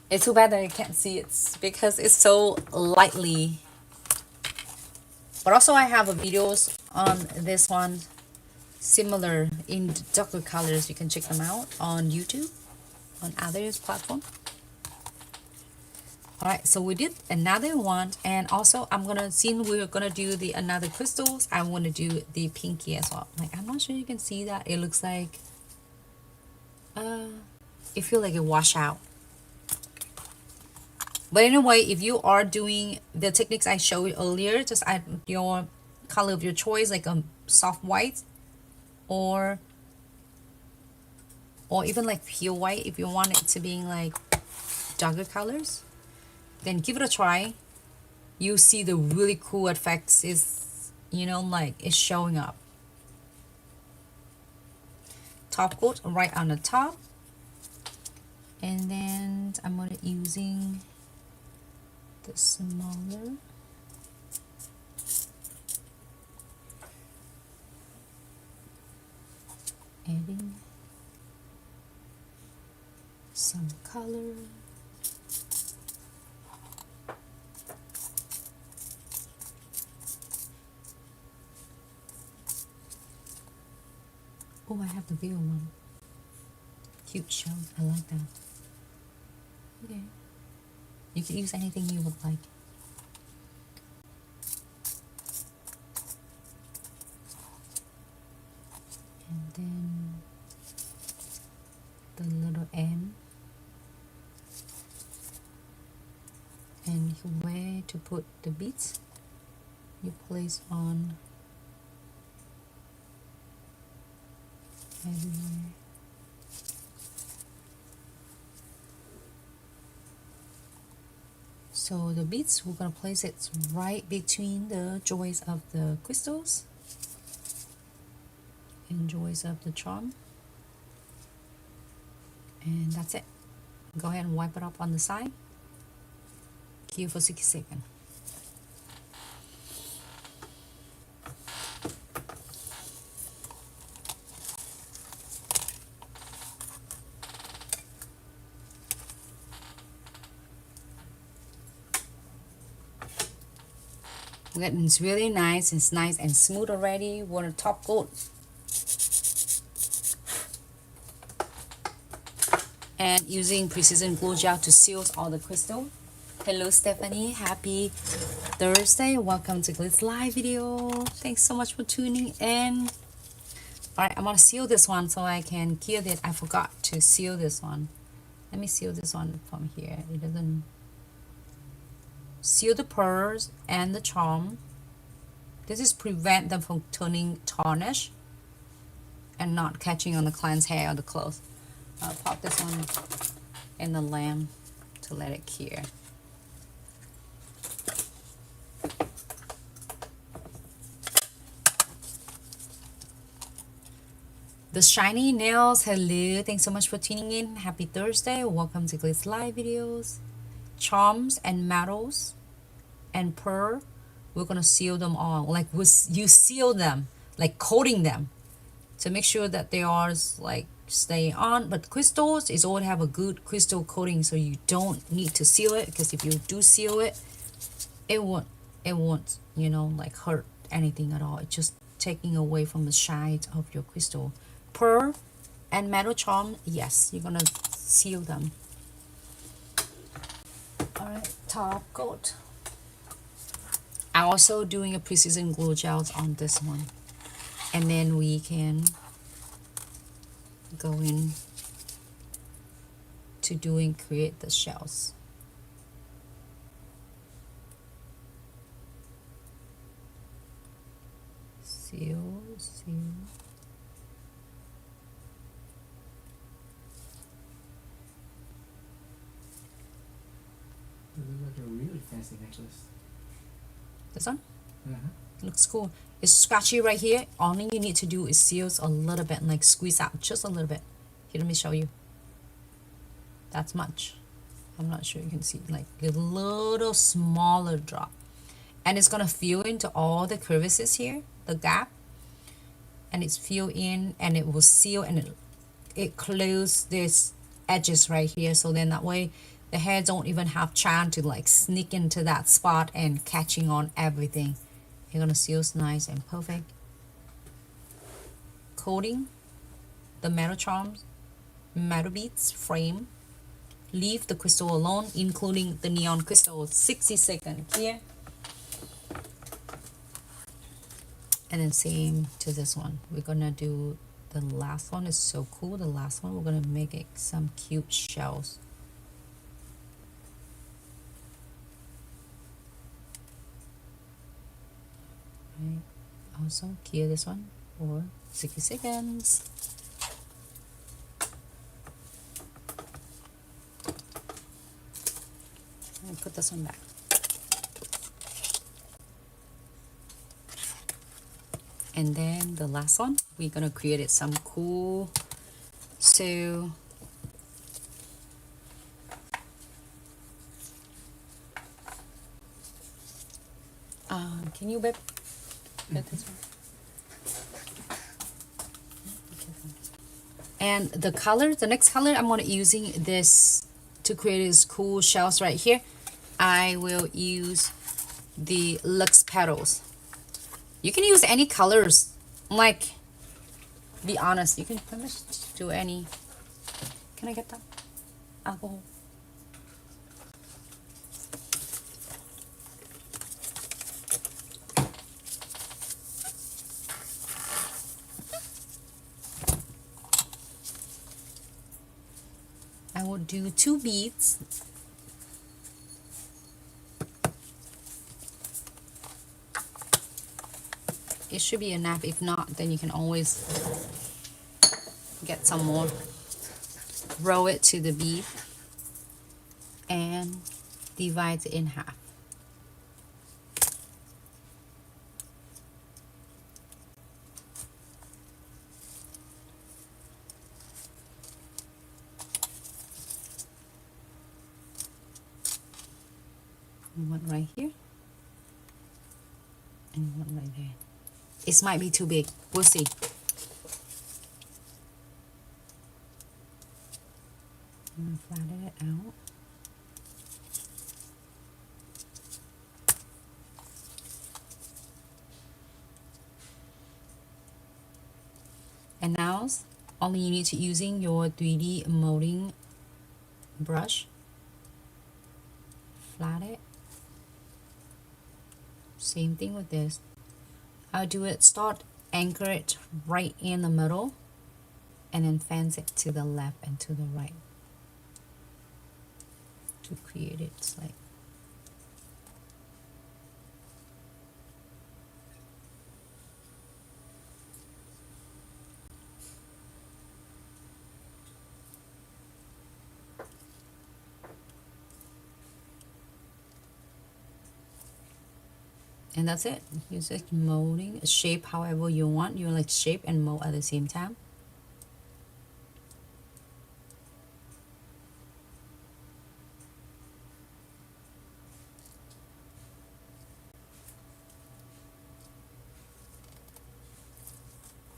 too bad that you can't see it because it's so lightly. But also I have videos on this one similar in darker colors. You can check them out on YouTube, on others platform. Alright, so we did another one, and also I'm gonna, since we're gonna do the another crystals, I want to do the pinky as well. Like, I'm not sure you can see that. It looks like it feels like it wash out. But anyway, if you are doing the techniques I showed earlier, just add your color of your choice, like a soft white or even like pure white if you want it to be like darker colors. Then give it a try. You see the really cool effects is, you know, like it's showing up. Top coat right on the top. And then I'm gonna using the smaller adding some color. Oh, I have the bigger one. Cute shell. I like that. Okay. You can use anything you would like. And then the little M. And where to put the beads, you place on everywhere. So the beads, we're gonna place it right between the joints of the crystals and joints of the charm. And that's it. Go ahead and wipe it up on the side. Cue for 60 seconds. It's really nice. It's nice and smooth already. We're gonna top coat. And using precision glue gel to seal all the crystal. Hello Stephanie, happy Thursday. Welcome to Glitz live video. Thanks so much for tuning in. Alright, I'm gonna seal this one so I can cure it. I forgot to seal this one. Let me seal this one from here. It doesn't seal the pearls and the charm. This is prevent them from turning tarnish and not catching on the client's hair or the clothes. I'll pop this one in the lamp to let it cure. The shiny nails, hello, thanks so much for tuning in. Happy Thursday, welcome to Glitz live videos. Charms and metals and pearl, we're gonna seal them all. Like you seal them, like coating them to make sure that they are like stay on. But crystals is all have a good crystal coating, so you don't need to seal it, because if you do seal it, it won't you know, like hurt anything at all. It's just taking away from the shine of your crystal. Pearl and metal charm, yes, you're gonna seal them. All right, top coat. I'm also doing a precision glue gels on this one, and then we can go in to doing create the shells. Seal. It looks like a really fancy necklace. This one? Uh-huh. Looks cool. It's scratchy right here. All you need to do is seal a little bit, like squeeze out just a little bit. Here, let me show you. That's much. I'm not sure you can see, like a little smaller drop. And it's gonna fill into all the crevices here, the gap. And it's fill in and it will seal and it close this edges right here. So then that way the hair don't even have chance to like sneak into that spot and catching on everything. You're gonna seal nice and perfect. Coating the metal charms, metal beads frame. Leave the crystal alone, including the neon crystal. 60 seconds here. And then same to this one. We're gonna do the last one. Is so cool. The last one, we're gonna make it some cute shells. Right. Also clear this one for 60 seconds. And put this one back. And then the last one, we're gonna create it some cool. So can you babe get this one? And the color, the next color, I'm gonna using this to create these cool shells right here. I will use the Luxe Petals. You can use any colors, like, be honest, you can pretty much do any. Can I get that alcohol? I will do 2 beads. It should be enough. If not, then you can always get some more. Roll it to the bead and divide it in half. One right here and one right there. It might be too big. We'll see. I'm gonna flatten it out. And now, only you need to using your 3D molding brush. Flat it. Same thing with this. I'll do it, start anchor it right in the middle and then fence it to the left and to the right to create it like. And that's it. You're just molding, shape however you want. You like shape and mold at the same time.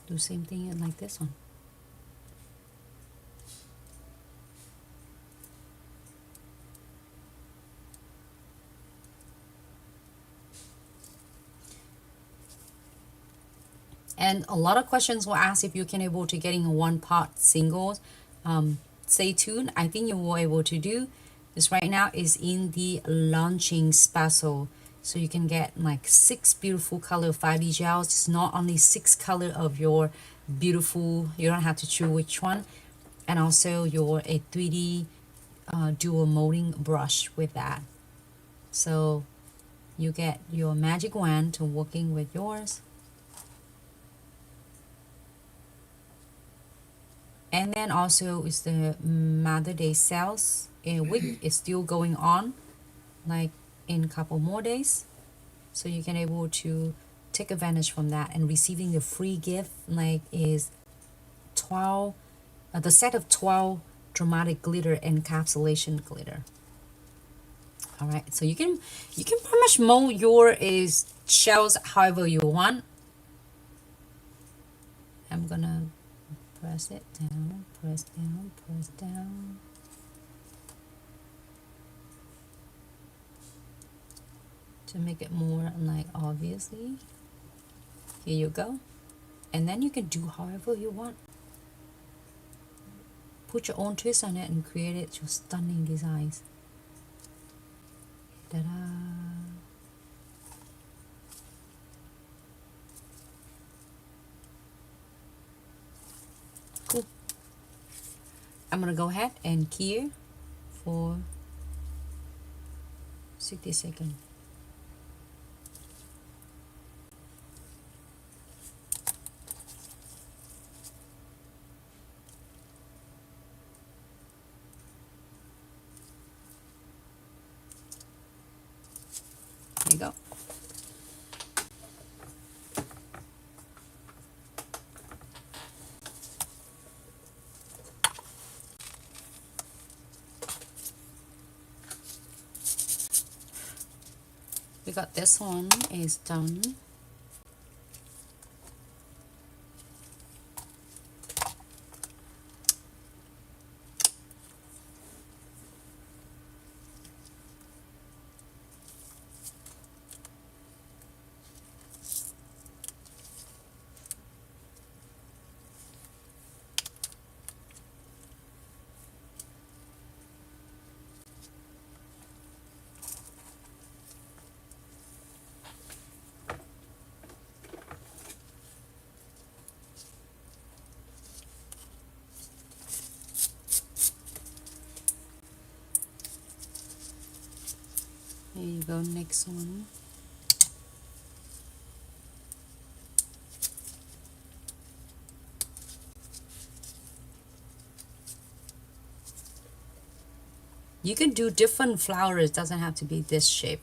Do same thing like this one. And a lot of questions will ask if you can able to getting one part singles. stay tuned. I think you will be able to do this right now is in the launching special. So you can get like 6 beautiful color 5D gels. It's not only 6 color of your beautiful, you don't have to choose which one. And also your a 3D dual molding brush with that. So you get your magic wand to working with yours. And then also is the Mother Day sales. A week is still going on, like in a couple more days. So you can able to take advantage from that and receiving the free gift like is 12, the set of 12 dramatic glitter encapsulation glitter. All right, so you can pretty much mold your is shells however you want. I'm gonna press it down, press down, press down. To make it more like obviously. Here you go. And then you can do however you want. Put your own twist on it and create it your stunning designs. Ta-da! Cool. I'm gonna go ahead and key for 60 seconds. There you go. We got this one is done. Here you go, next one. You can do different flowers, doesn't have to be this shape.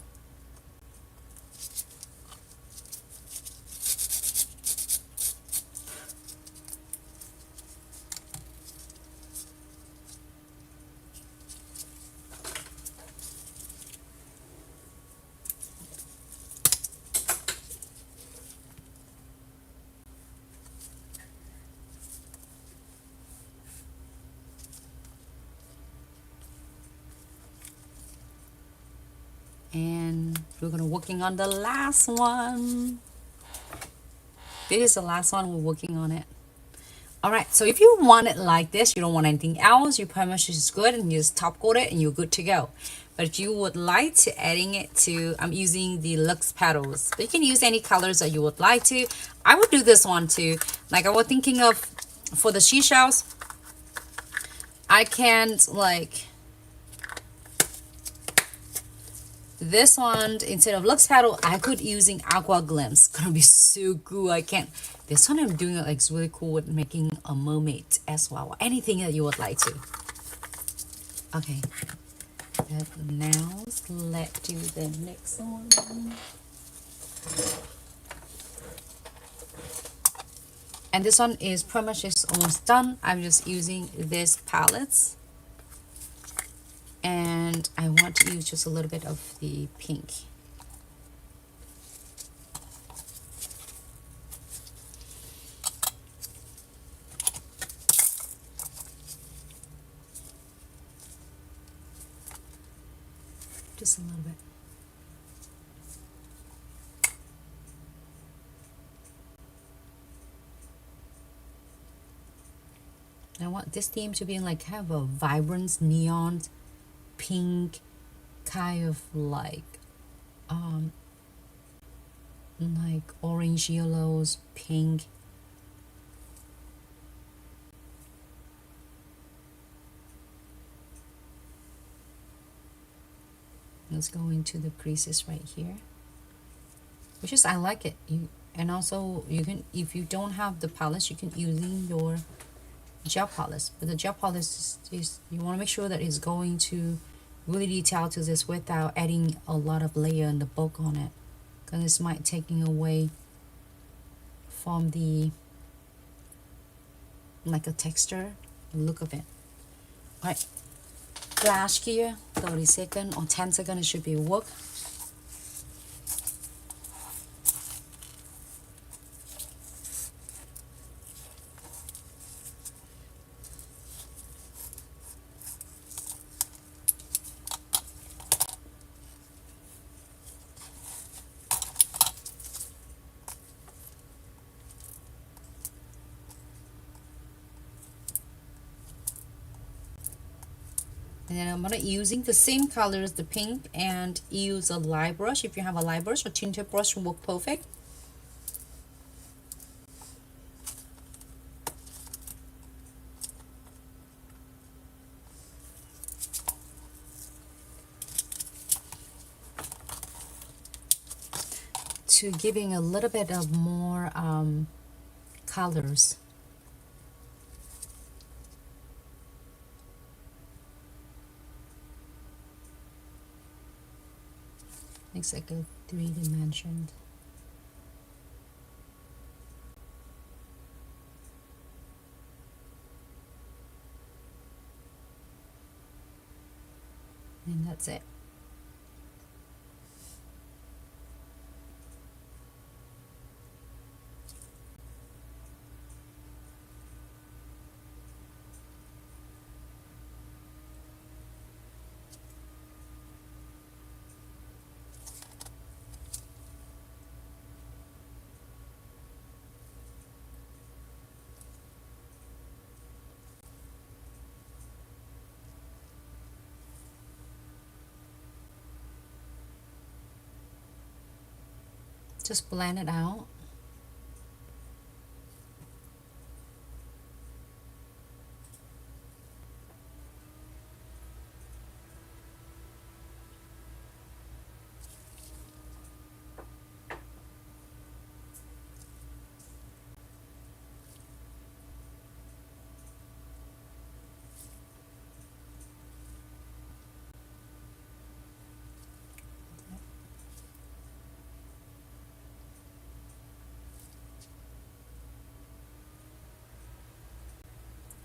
And we're gonna working on the last one. This is the last one, we're working on it. All right, so if you want it like this, you don't want anything else, you pretty much just good and you just top coat it and you're good to go. But if you would like to adding it to, I'm using the Luxe petals, but you can use any colors that you would like to. I would do this one too. Like I was thinking of for the seashells, I can't like this one instead of Luxe petal, I could using aqua glimpse. Gonna be so cool. I can't. This one I'm doing it like it's really cool with making a mermaid as well. Anything that you would like to. Okay. Now let's do the next one. And this one is pretty much just almost done. I'm just using this palettes. And I want to use just a little bit of the pink. Just a little bit. want this theme to be like kind of a vibrant neon pink, kind of like orange, yellows, pink. Let's go into the creases right here, which is I like it. And also you can, if you don't have the polish, you can using your gel polish. But the gel polish is you want to make sure that it's going to really detail to this without adding a lot of layer and the bulk on it, because this might taking away from the like a texture look of it. All right, flash here 30 seconds or 10 seconds, it should be work. And then I'm gonna using the same colors, the pink, and use a light brush. If you have a light brush or tinted brush, will work perfect. To giving a little bit of more colors. Looks like a 3-dimension. And that's it. Just blend it out.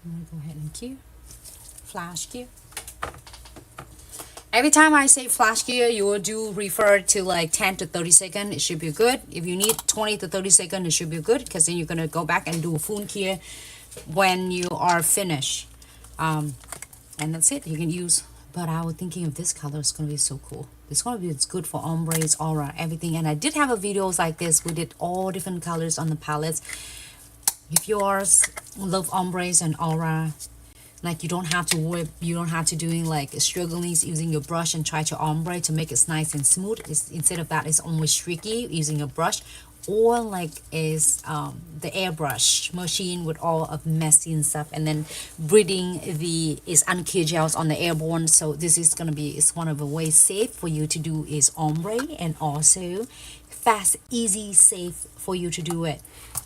I'm gonna go ahead and cue, flash cue. Every time I say flash cue, you will do refer to like 10 to 30 seconds. It should be good. If you need 20 to 30 seconds, it should be good, because then you're gonna go back and do a full cue when you are finished. And that's it. You can use. But I was thinking of this color. It's gonna be so cool. It's good for ombres, aura, everything. And I did have a videos like this. We did all different colors on the palettes. If yours love ombres and aura, like you don't have to worry, you don't have to doing like struggling using your brush and try to ombre to make it nice and smooth. Instead of that, it's almost streaky using a brush, or like is the airbrush machine with all of messy and stuff, and then breathing the is unclear gels on the airborne. So this is gonna be, it's one of the ways safe for you to do is ombre, and also fast, easy, safe for you to do it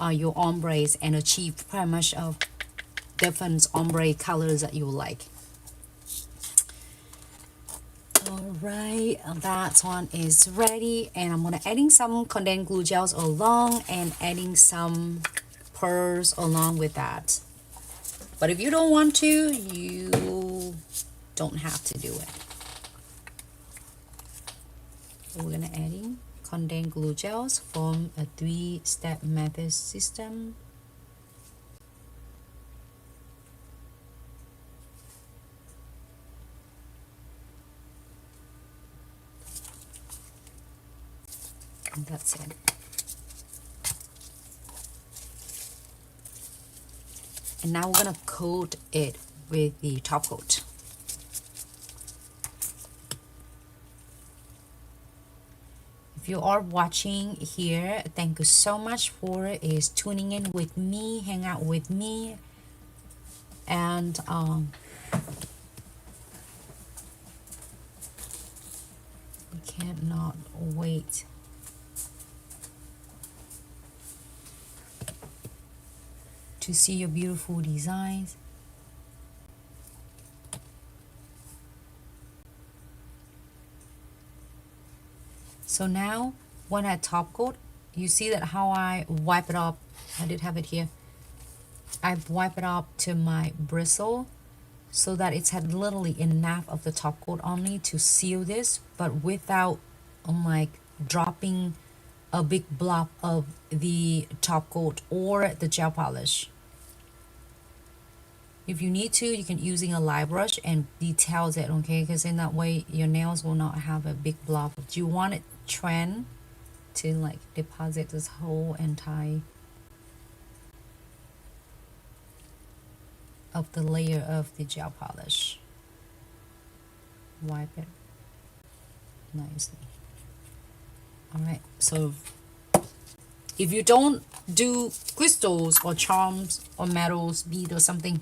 your ombres and achieve pretty much of different ombre colors that you like. All right, that one is ready, and I'm gonna adding some condensed glue gels along and adding some pearls along with that. But if you don't want to, you don't have to do it. So we're gonna adding condensed glue gels from a 3-step method system. And that's it. And now we're gonna coat it with the top coat. If you are watching here, thank you so much for tuning in with me, hang out with me, and we cannot wait to see your beautiful designs. So now when I top coat, you see that how I wipe it up. I did have it here. I wipe it up to my bristle so that it's had literally enough of the top coat only to seal this, but without like dropping a big blob of the top coat or the gel polish. If you need to, you can using a light brush and detail it, okay? Because in that way your nails will not have a big blob. Do you want it trend to like deposit this whole entire of the layer of the gel polish? Wipe it nicely. All right, so if you don't do crystals or charms or metals, bead or something,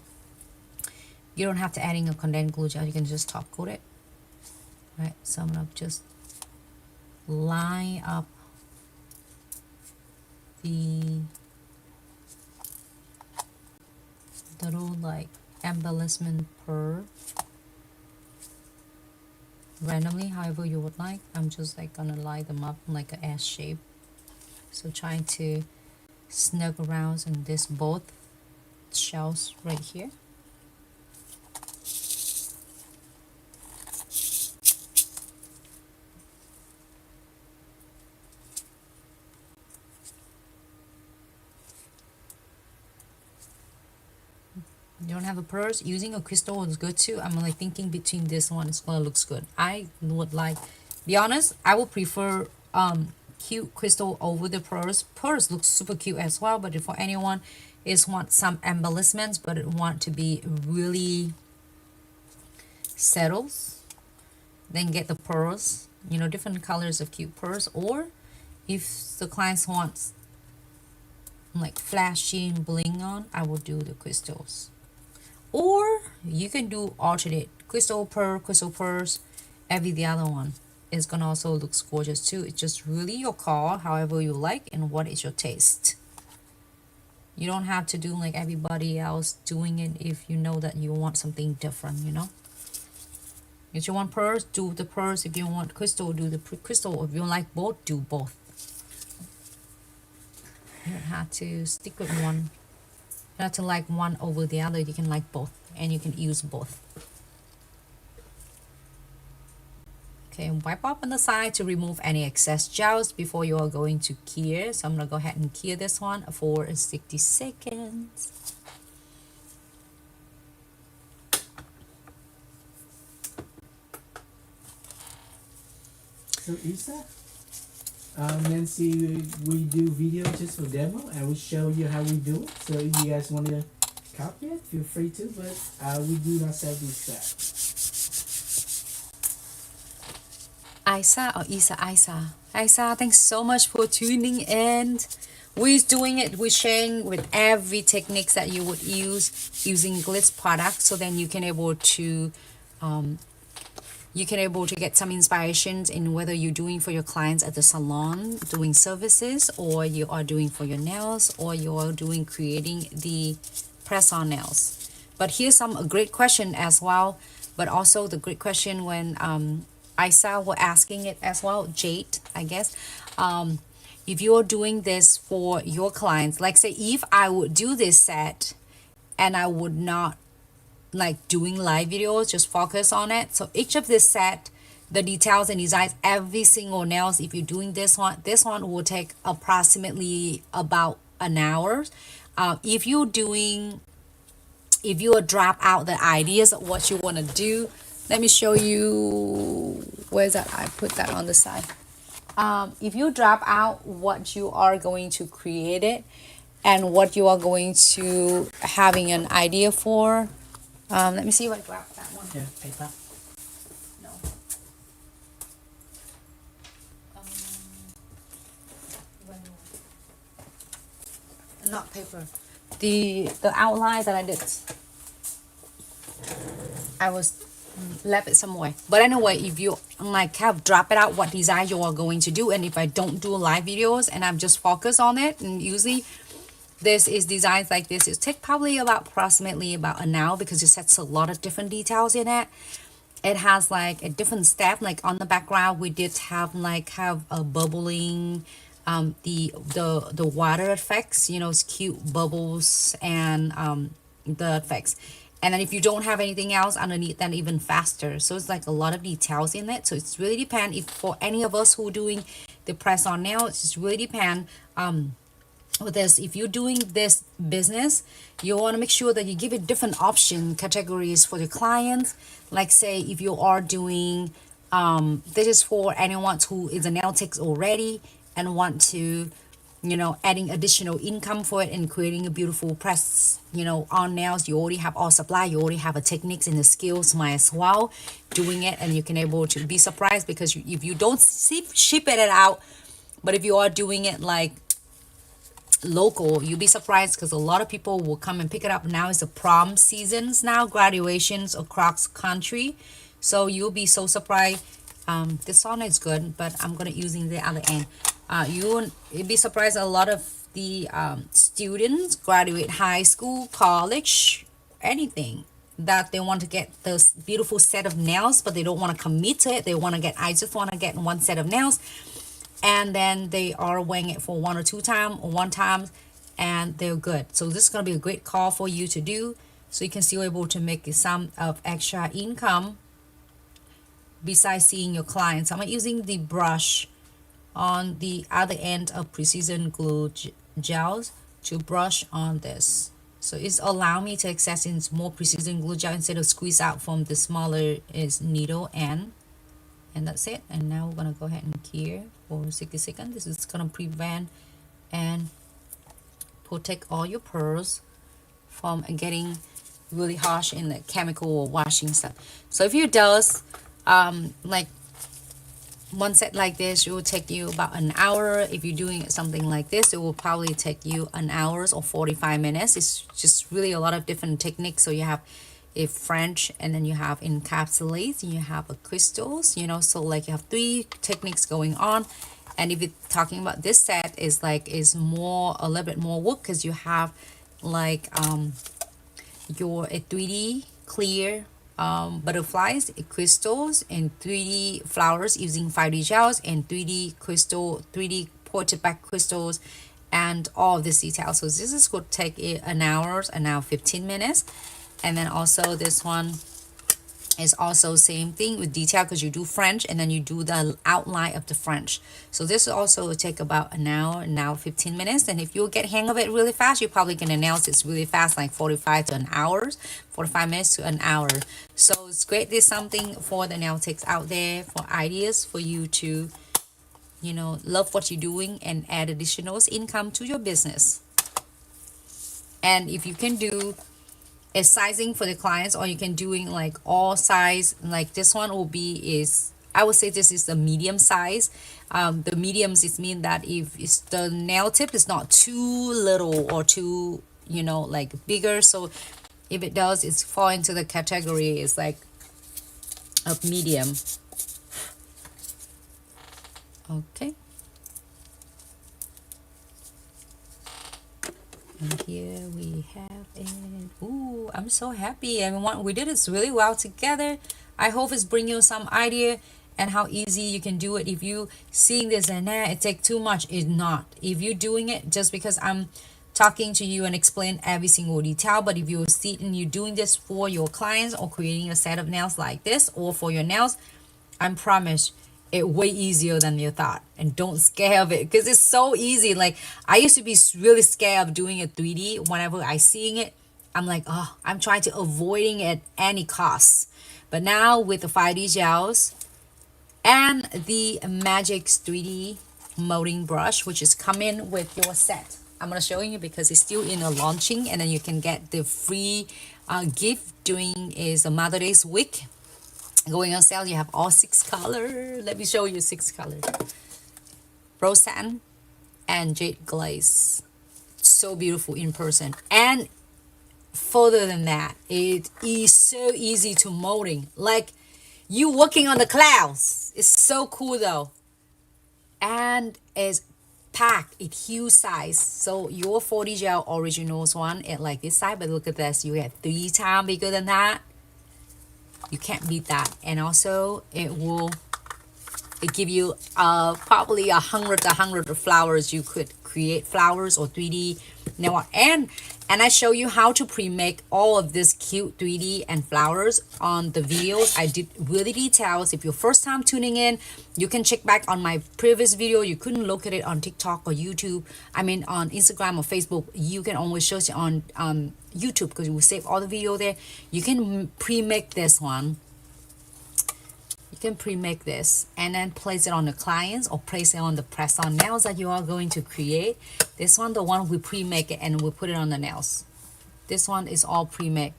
you don't have to adding a condensed glue gel. You can just top coat it. All right, so I'm gonna just line up the little like embellishment pearl randomly, however you would like. I'm just like gonna line them up like an S shape. So trying to snug around in this both shells right here. You don't have a purse, using a crystal is good too. I'm like thinking between this one, it's gonna looks good. I would like, be honest, I would prefer cute crystal over the purse. Purse looks super cute as well, but if for anyone is want some embellishments but it want to be really settles, then get the pearls, you know, different colors of cute pearls. Or if the clients wants like flashing bling on, I will do the crystals. Or you can do alternate crystal pearls, every the other one is gonna also looks gorgeous too. It's just really your call, however you like and what is your taste. You don't have to do like everybody else doing it if you know that you want something different, you know. If you want pearls, do the pearls. If you want crystal, do the crystal. If you like both, do both. You don't have to stick with one. You don't have to like one over the other. You can like both and you can use both. Okay, wipe up on the side to remove any excess gels before you are going to cure. So I'm gonna go ahead and cure this one for 60 seconds. So Isa, Nancy, we do video just for demo and we show you how we do it. So if you guys want to copy it, feel free to, but we do not sell these sets. Isa or Isa? Isa, thanks so much for tuning in. We're doing it, we're sharing with every techniques that you would use using Glitz products, so then you can able to get some inspirations in whether you're doing for your clients at the salon, doing services, or you are doing for your nails, or you are doing creating the press-on nails. But here's some great question as well, but also the great question when Isa were asking it as well, Jade, I guess. If you're doing this for your clients, like say if I would do this set and I would not like doing live videos, just focus on it. So each of this set, the details and designs, every single nails, if you're doing this one will take approximately about an hour. If you drop out the ideas of what you want to do, let me show you, where's that? I put that on the side. If you drop out what you are going to create it, and what you are going to having an idea for. Let me see if I grab that one. Yeah, paper. No. Not paper. The outline that I did, I was left it somewhere. But anyway, if you like have drop it out what design you are going to do, and if I don't do live videos and I'm just focused on it, and usually this is designs like this, it take probably about approximately about an hour because it sets a lot of different details in it. It has like a different step, like on the background we did have a bubbling, the water effects, you know, it's cute bubbles, and the effects. And then if you don't have anything else underneath, then even faster. So it's like a lot of details in it. So it's really depend if for any of us who are doing the press on nail, it's just really depend with this. If you're doing this business, you want to make sure that you give it different option categories for the clients. Like say if you are doing this is for anyone who is a nail tech already and want to, you know, adding additional income for it and creating a beautiful press, you know, on nails. You already have all supply, you already have the techniques and the skills, might as well doing it, and you can able to be surprised because if you don't ship it out, but if you are doing it like local, you'll be surprised because a lot of people will come and pick it up. Now it's the prom seasons, now graduations across country, so you'll be so surprised. This sauna is good, but I'm gonna using the other end. You'll be surprised a lot of the students graduate high school, college, anything, that they want to get this beautiful set of nails, but they don't want to commit to it. They want to get, I just want to get one set of nails, and then they are wearing it for one or two time or one time, and they're good. So this is going to be a great call for you to do, so you can still able to make some of extra income besides seeing your clients. I'm using the brush on the other end of precision glue gels to brush on this, so it's allow me to access in more precision glue gel instead of squeeze out from the smaller is needle end. And that's it. And now we're gonna go ahead and cure for 60 seconds. This is gonna prevent and protect all your pearls from getting really harsh in the chemical or washing stuff. So if you does like one set like this, it will take you about an hour. If you're doing something like this, it will probably take you an hour or 45 minutes. It's just really a lot of different techniques. So you have a French, and then you have encapsulate, and you have a crystals, you know, so like you have 3 techniques going on. And if you're talking about this set, is like is more a little bit more work because you have like your a 3D clear butterflies, crystals, and 3D flowers using 5D gels, and 3D crystal, 3D ported back crystals, and all of this detail. So this is going to take an hour, 15 minutes. And then also this one is also same thing with detail because you do French and then you do the outline of the French. So this also will take about an hour, 15 minutes. And if you get hang of it really fast, you probably can announce it's really fast, like 45 to an hour, 45 minutes to an hour. So it's great. There's something for the nail techs out there for ideas for you to, you know, love what you're doing and add additional income to your business. And if you can do a sizing for the clients, or you can doing like all size, like this one will be is, I would say this is the medium size. The mediums is mean that if it's the nail tip is not too little or too, you know, like bigger. So if it does, it's fall into the category is like of medium. Okay. And here we have it. Ooh, I'm so happy. Everyone, we did this really well together. I hope it's bringing you some idea and how easy you can do it. If you seeing this and that, it take too much, it's not. If you're doing it just because I'm talking to you and explain every single detail, but if you see and you're doing this for your clients or creating a set of nails like this or for your nails, I promise it way easier than you thought. And don't scare of it because it's so easy. Like I used to be really scared of doing a 3D. Whenever I seeing it, I'm like, oh, I'm trying to avoiding it at any cost. But now with the 5D gels and the Magix 3D molding brush, which is coming with your set, I'm gonna show you because it's still in a launching, and then you can get the free gift doing is a Mother Day's week going on sale. You have all 6 colors. Let me show you 6 colors. Rose satin and jade glaze. So beautiful in person. And further than that, it is so easy to molding. Like you working on the clouds. It's so cool though. And it's packed. It's huge size. So your 40 gel originals one at like this size, but look at this. You get 3 times bigger than that. You can't beat that. And also it give you probably 100 flowers. You could create flowers or 3D nail art. And I show you how to pre-make all of this cute 3D and flowers on the videos. I did really details. If you're first time tuning in, you can check back on my previous video. You couldn't look at it on TikTok or YouTube. I mean on Instagram or Facebook. You can always search it on YouTube because we save all the video there. You can pre-make this one. You can pre-make this and then place it on the clients or place it on the press-on nails that you are going to create. This one, the one we pre-make it and we put it on the nails. This one is all pre-make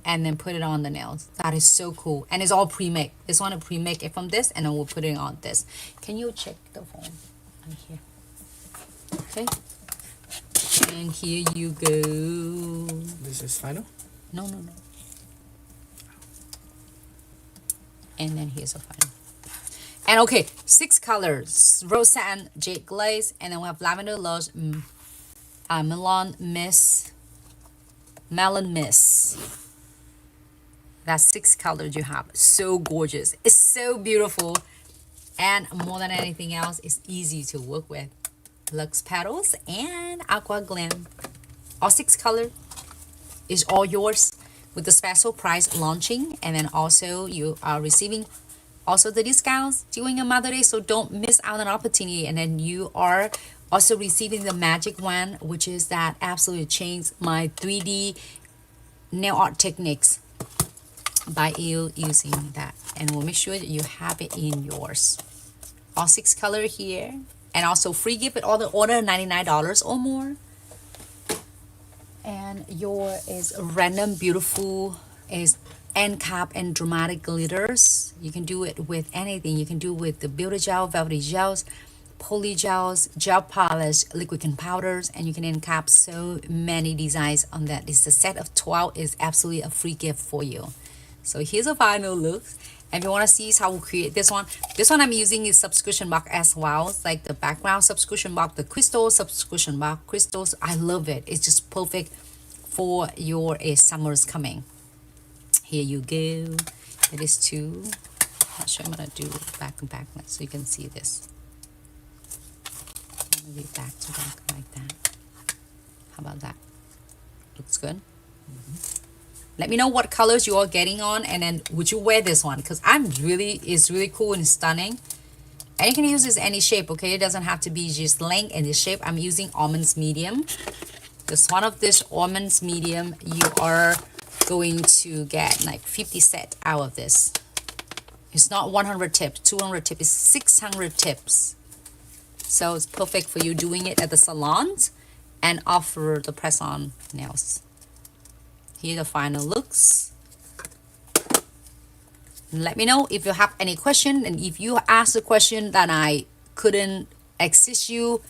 and then put it on the nails. That is so cool. And it's all pre-make. This one, I pre-make it from this and then we'll put it on this. Can you check the phone? I'm here. Okay. And here you go. This is final? No. And then here's a final. And okay, 6 colors. Rose satin, jade glaze, and then we have lavender lush, melon mist. That's 6 colors you have. So gorgeous. It's so beautiful. And more than anything else, it's easy to work with. Luxe petals and aqua glam. All 6 colors is all yours with the special price launching, and then also you are receiving also the discounts during a Mother Day, so don't miss out on an opportunity. And then you are also receiving the magic wand, which is that absolutely changed my 3D nail art techniques by you using that. And we'll make sure that you have it in yours. All 6 color here, and also free gift with all the order $99 or more. And your is random beautiful is end cap and dramatic glitters. You can do it with anything. You can do it with the Builder Gel, Velvetty gels, poly gels, gel polish, liquid and powders, and you can end cap so many designs on that. It's a set of 12. Is absolutely a free gift for you. So here's a final look. And if you want to see how we create this one I'm using is subscription box as well. It's like the background subscription box, the crystal subscription box. Crystals, I love it. It's just perfect for your summers coming. Here you go. It is 2. Not sure I'm gonna do back and back so you can see this. I'm gonna do back to back like that. How about that? Looks good. Let me know what colors you are getting on, and then would you wear this one? Because it's really cool and stunning. And you can use this any shape, okay? It doesn't have to be just length and the shape. I'm using almonds medium. This one of this almonds medium, you are going to get like 50 set out of this. It's not 100 tips, 200 tips, it's 600 tips. So it's perfect for you doing it at the salons and offer the press-on nails. Here the final looks. Let me know if you have any question, and if you ask a question that I couldn't assist you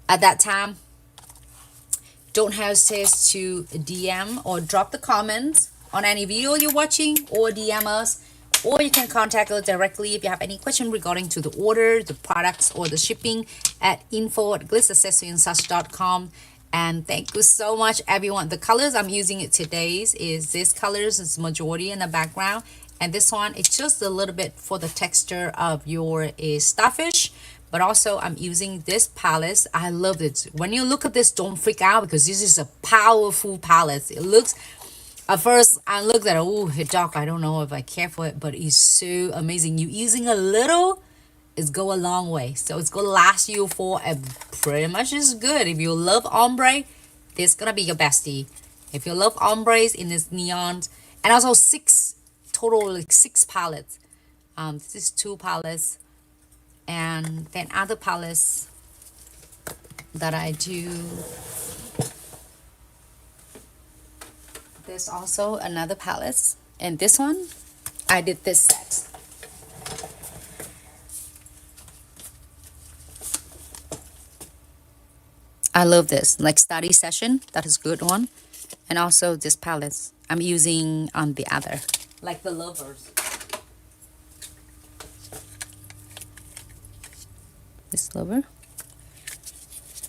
at that time, don't hesitate to DM or drop the comments on any video you're watching, or DM us, or you can contact us directly if you have any question regarding to the order, the products, or the shipping at info@glitzaccessoryandsuch.com. And thank you so much, everyone. The colors I'm using it today is this colors is majority in the background, and this one it's just a little bit for the texture of your starfish. But also I'm using this palette. I love it. When you look at this, don't freak out because this is a powerful palette. It looks, at first I looked at it, oh, it's dark. I don't know if I care for it, but it's so amazing. You using a little, it's go a long way. So it's gonna last you for a pretty much is good. If you love ombre, this gonna be your bestie. If you love ombres in this neon, and also 6 total, like 6 palettes. This is 2 palettes, and then other palettes that I do. There's also another palette, and this one I did this set. I love this, like study session, that is good one. And also this palette I'm using on the other, like the lovers. This lover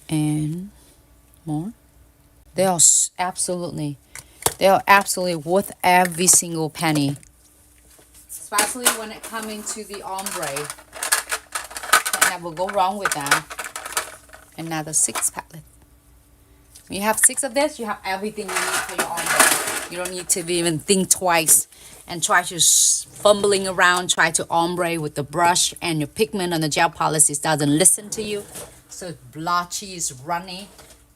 and more. They are absolutely worth every single penny, especially when it comes into the ombre. Can't never go wrong with that. Another 6 palette. When you have 6 of this, you have everything you need for your ombre. You don't need to even think twice and try to fumbling around, try to ombre with the brush and your pigment on the gel polish. It doesn't listen to you. So it's blotchy, it's runny.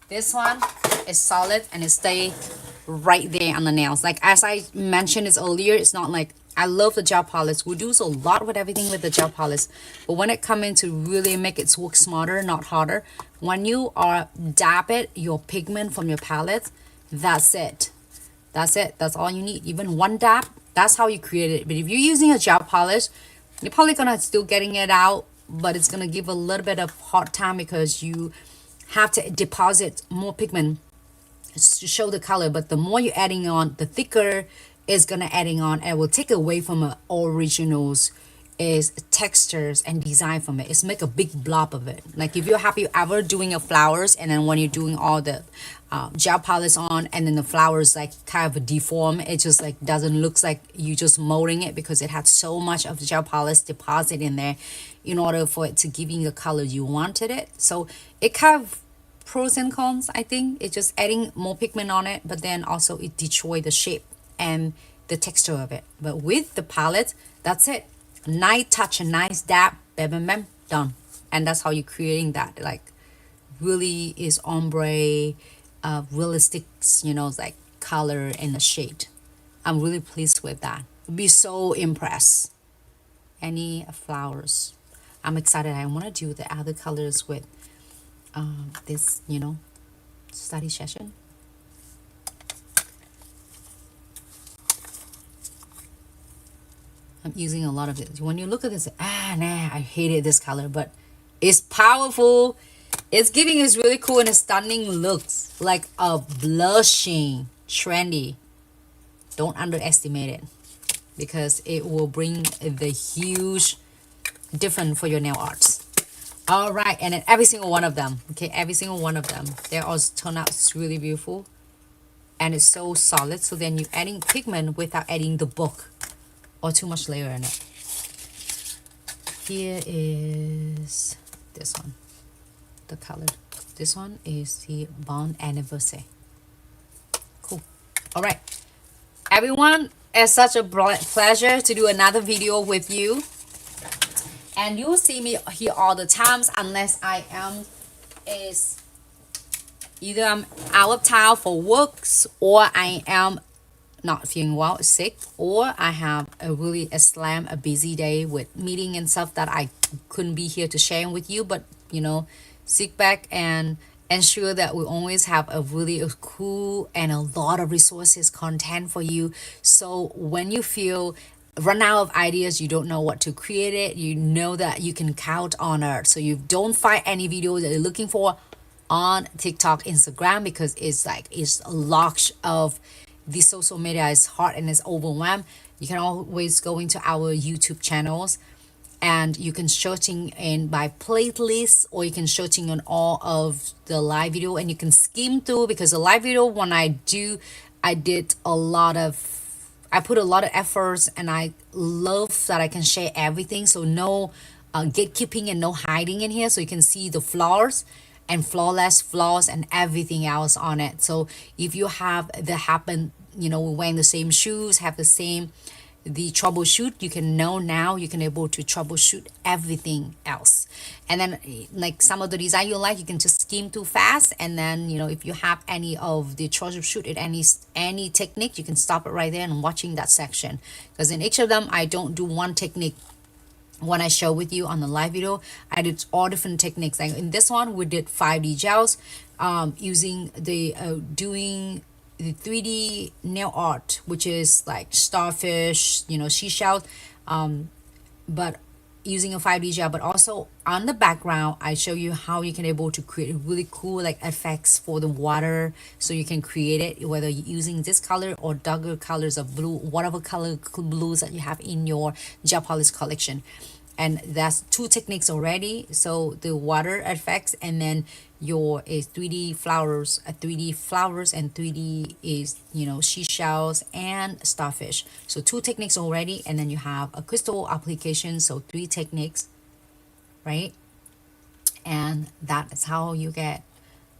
This one is solid and it stays right there on the nails. Like as I mentioned this earlier, it's not like, I love the gel polish. We do a lot with everything with the gel polish. But when it comes in to really make it work smarter, not harder, when you are dab it, your pigment from your palette, that's it. That's it. That's all you need. Even one dab, that's how you create it. But if you're using a gel polish, you're probably gonna still getting it out, but it's gonna give a little bit of hard time because you have to deposit more pigment to show the color. But the more you're adding on, the thicker is gonna adding on, and will take away from the originals is textures and design from it. It's make a big blob of it. Like if you're happy ever doing your flowers, and then when you're doing all the gel polish on, and then the flowers like kind of deform, it just like doesn't look like you just molding it, because it had so much of the gel polish deposit in there in order for it to give you the color you wanted it. So it kind of pros and cons. I think it's just adding more pigment on it, but then also it destroy the shape and the texture of it. But with the palette, that's it. Nice touch, a nice dab, bam bam bam, done. And that's how you're creating that, like really is ombre, realistic, you know, like color and the shade. I'm really pleased with that. Be so impressed. Any flowers, I'm excited. I want to do the other colors with this, you know, study session. I'm using a lot of it. When you look at this, nah, I hated this color, but it's powerful. It's giving us really cool and stunning looks, like a blushing, trendy. Don't underestimate it, because it will bring the huge difference for your nail arts. All right, and then every single one of them, okay, every single one of them, they all turn out really beautiful, and it's so solid. So then you're adding pigment without adding the bulk or too much layer in it. Here is this one, the color. This one is the Bond Anniversary. Cool. All right, everyone, it's such a pleasure to do another video with you, and you will see me here all the times, unless I am is either I'm out of town for works, or I am not feeling well, sick, or I have a busy day with meeting and stuff that I couldn't be here to share with you. But you know, sit back and ensure that we always have a really cool and a lot of resources content for you. So when you feel run out of ideas, you don't know what to create it, you know that you can count on it. So you don't find any video that you're looking for on TikTok, Instagram, because it's a lot of the social media is hard and it's overwhelmed. You can always go into our YouTube channels, and you can searching in by playlist, or you can searching on all of the live video, and you can skim through, because the live video when I put a lot of efforts, and I love that I can share everything. So no gatekeeping and no hiding in here, so you can see the flaws and flawless flaws and everything else on it. So if you have the happen, you know, wearing the same shoes, have the troubleshoot, you can know now, you can able to troubleshoot everything else. And then like some of the design you like, you can just skim too fast, and then you know, if you have any of the troubleshoot at any technique, you can stop it right there and watching that section, because in each of them I don't do one technique when I show with you on the live video, I did all different techniques. Like in this one, we did 5D gels, using the doing the 3D nail art, which is like starfish, you know, seashells, but using a 5D gel. But also on the background, I show you how you can able to create really cool like effects for the water, so you can create it whether you're using this color or darker colors of blue, whatever color blues that you have in your gel polish collection. And that's two techniques already. So the water effects, and then your is 3D flowers, 3D flowers, and 3D is, you know, seashells and starfish. So two techniques already, and then you have a crystal application, so three techniques, right? And that is how you get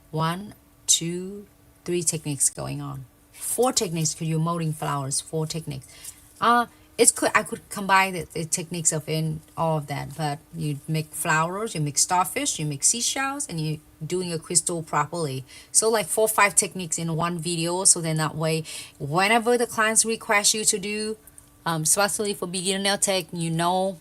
1, 2, 3 techniques going on. 4 techniques because you're molding flowers. 4 techniques. It's could I could combine the techniques of in all of that, but you make flowers, you make starfish, you make seashells, and you doing a crystal properly. So like 4 or 5 techniques in one video. So then that way, whenever the clients request you to do, especially for beginner nail tech, you know,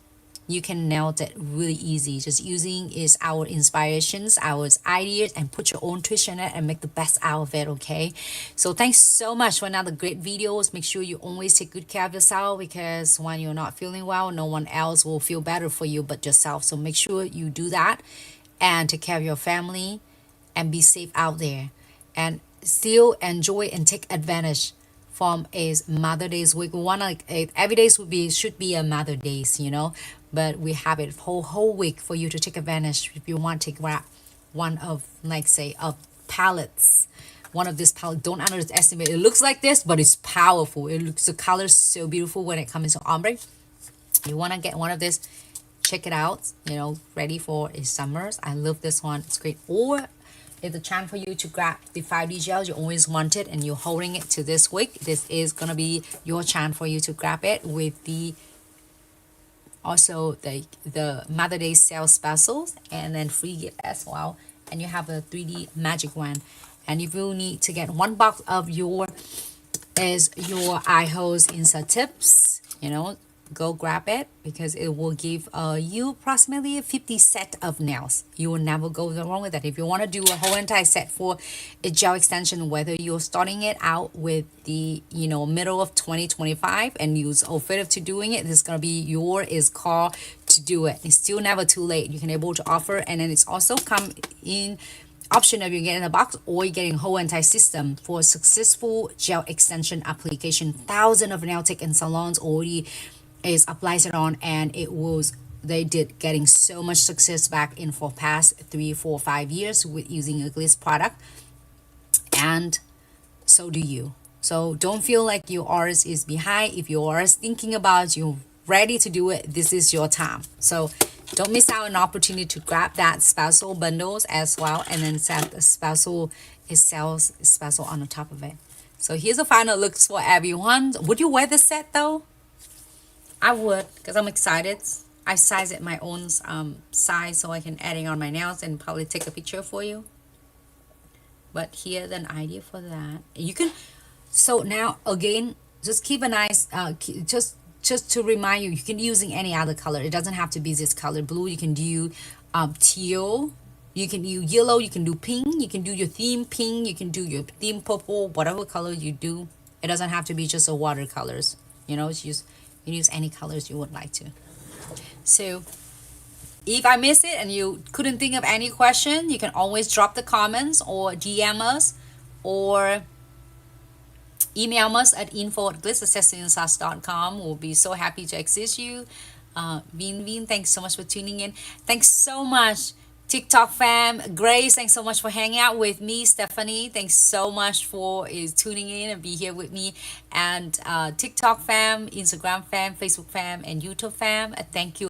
you can nail it really easy. Just using is our inspirations, our ideas, and put your own twist in it and make the best out of it. Okay, so thanks so much for another great videos. Make sure you always take good care of yourself, because when you're not feeling well, no one else will feel better for you but yourself. So make sure you do that and take care of your family and be safe out there, and still enjoy and take advantage from is Mother Day's week. We want like every day should be a Mother Days, you know, but we have it whole week for you to take advantage. If you want to grab one of, like say, of palettes, one of this palette, don't underestimate. It looks like this, but it's powerful. It looks, the color so beautiful when it comes to ombre. You want to get one of this, check it out, you know, ready for a summers. I love this one, it's great. Or it's a chance for you to grab the 5D gels you always wanted and you're holding it to this week. This is gonna be your chance for you to grab it with the also the Mother Day sales specials, and then free gift as well. And you have a 3D magic wand. And if you need to get 1 box of your iHold Insta-Tips, you know, go grab it, because it will give you approximately a 50 set of nails. You will never go wrong with that. If you want to do a whole entire set for a gel extension, whether you're starting it out with the, you know, middle of 2025 and use offensive to doing it, this is going to be your is call to do it. It's still never too late. You can able to offer, and then it's also come in option of you getting a box or you're getting a whole entire system for successful gel extension application. Thousands of nail tech and salons already is applies it on, and it was they did getting so much success back in for past 3, 4, 5 years with using a Glitz product, and so do you. So don't feel like your RS is behind. If your RS thinking about you ready to do it, this is your time. So don't miss out on an opportunity to grab that special bundles as well, and then set the special, it sells special on the top of it. So here's the final looks for everyone. Would you wear the set though? I would, because I'm excited. I size it my own size so I can add it on my nails and probably take a picture for you. But here's an idea for that. You can, so now again, just keep a nice, just to remind you, you can using any other color. It doesn't have to be this color. Blue, you can do teal, you can do yellow, you can do pink, you can do your theme pink, you can do your theme purple, whatever color you do. It doesn't have to be just a watercolors. You know, it's just, you use any colors you would like to. So if I miss it and you couldn't think of any question, you can always drop the comments or DM us or email us at info@glitzaccessories.com. We'll be so happy to assist you. Vin, thanks so much for tuning in. Thanks so much, TikTok fam. Grace, thanks so much for hanging out with me. Stephanie, thanks so much for tuning in and be here with me. And TikTok fam, Instagram fam, Facebook fam, and YouTube fam, thank you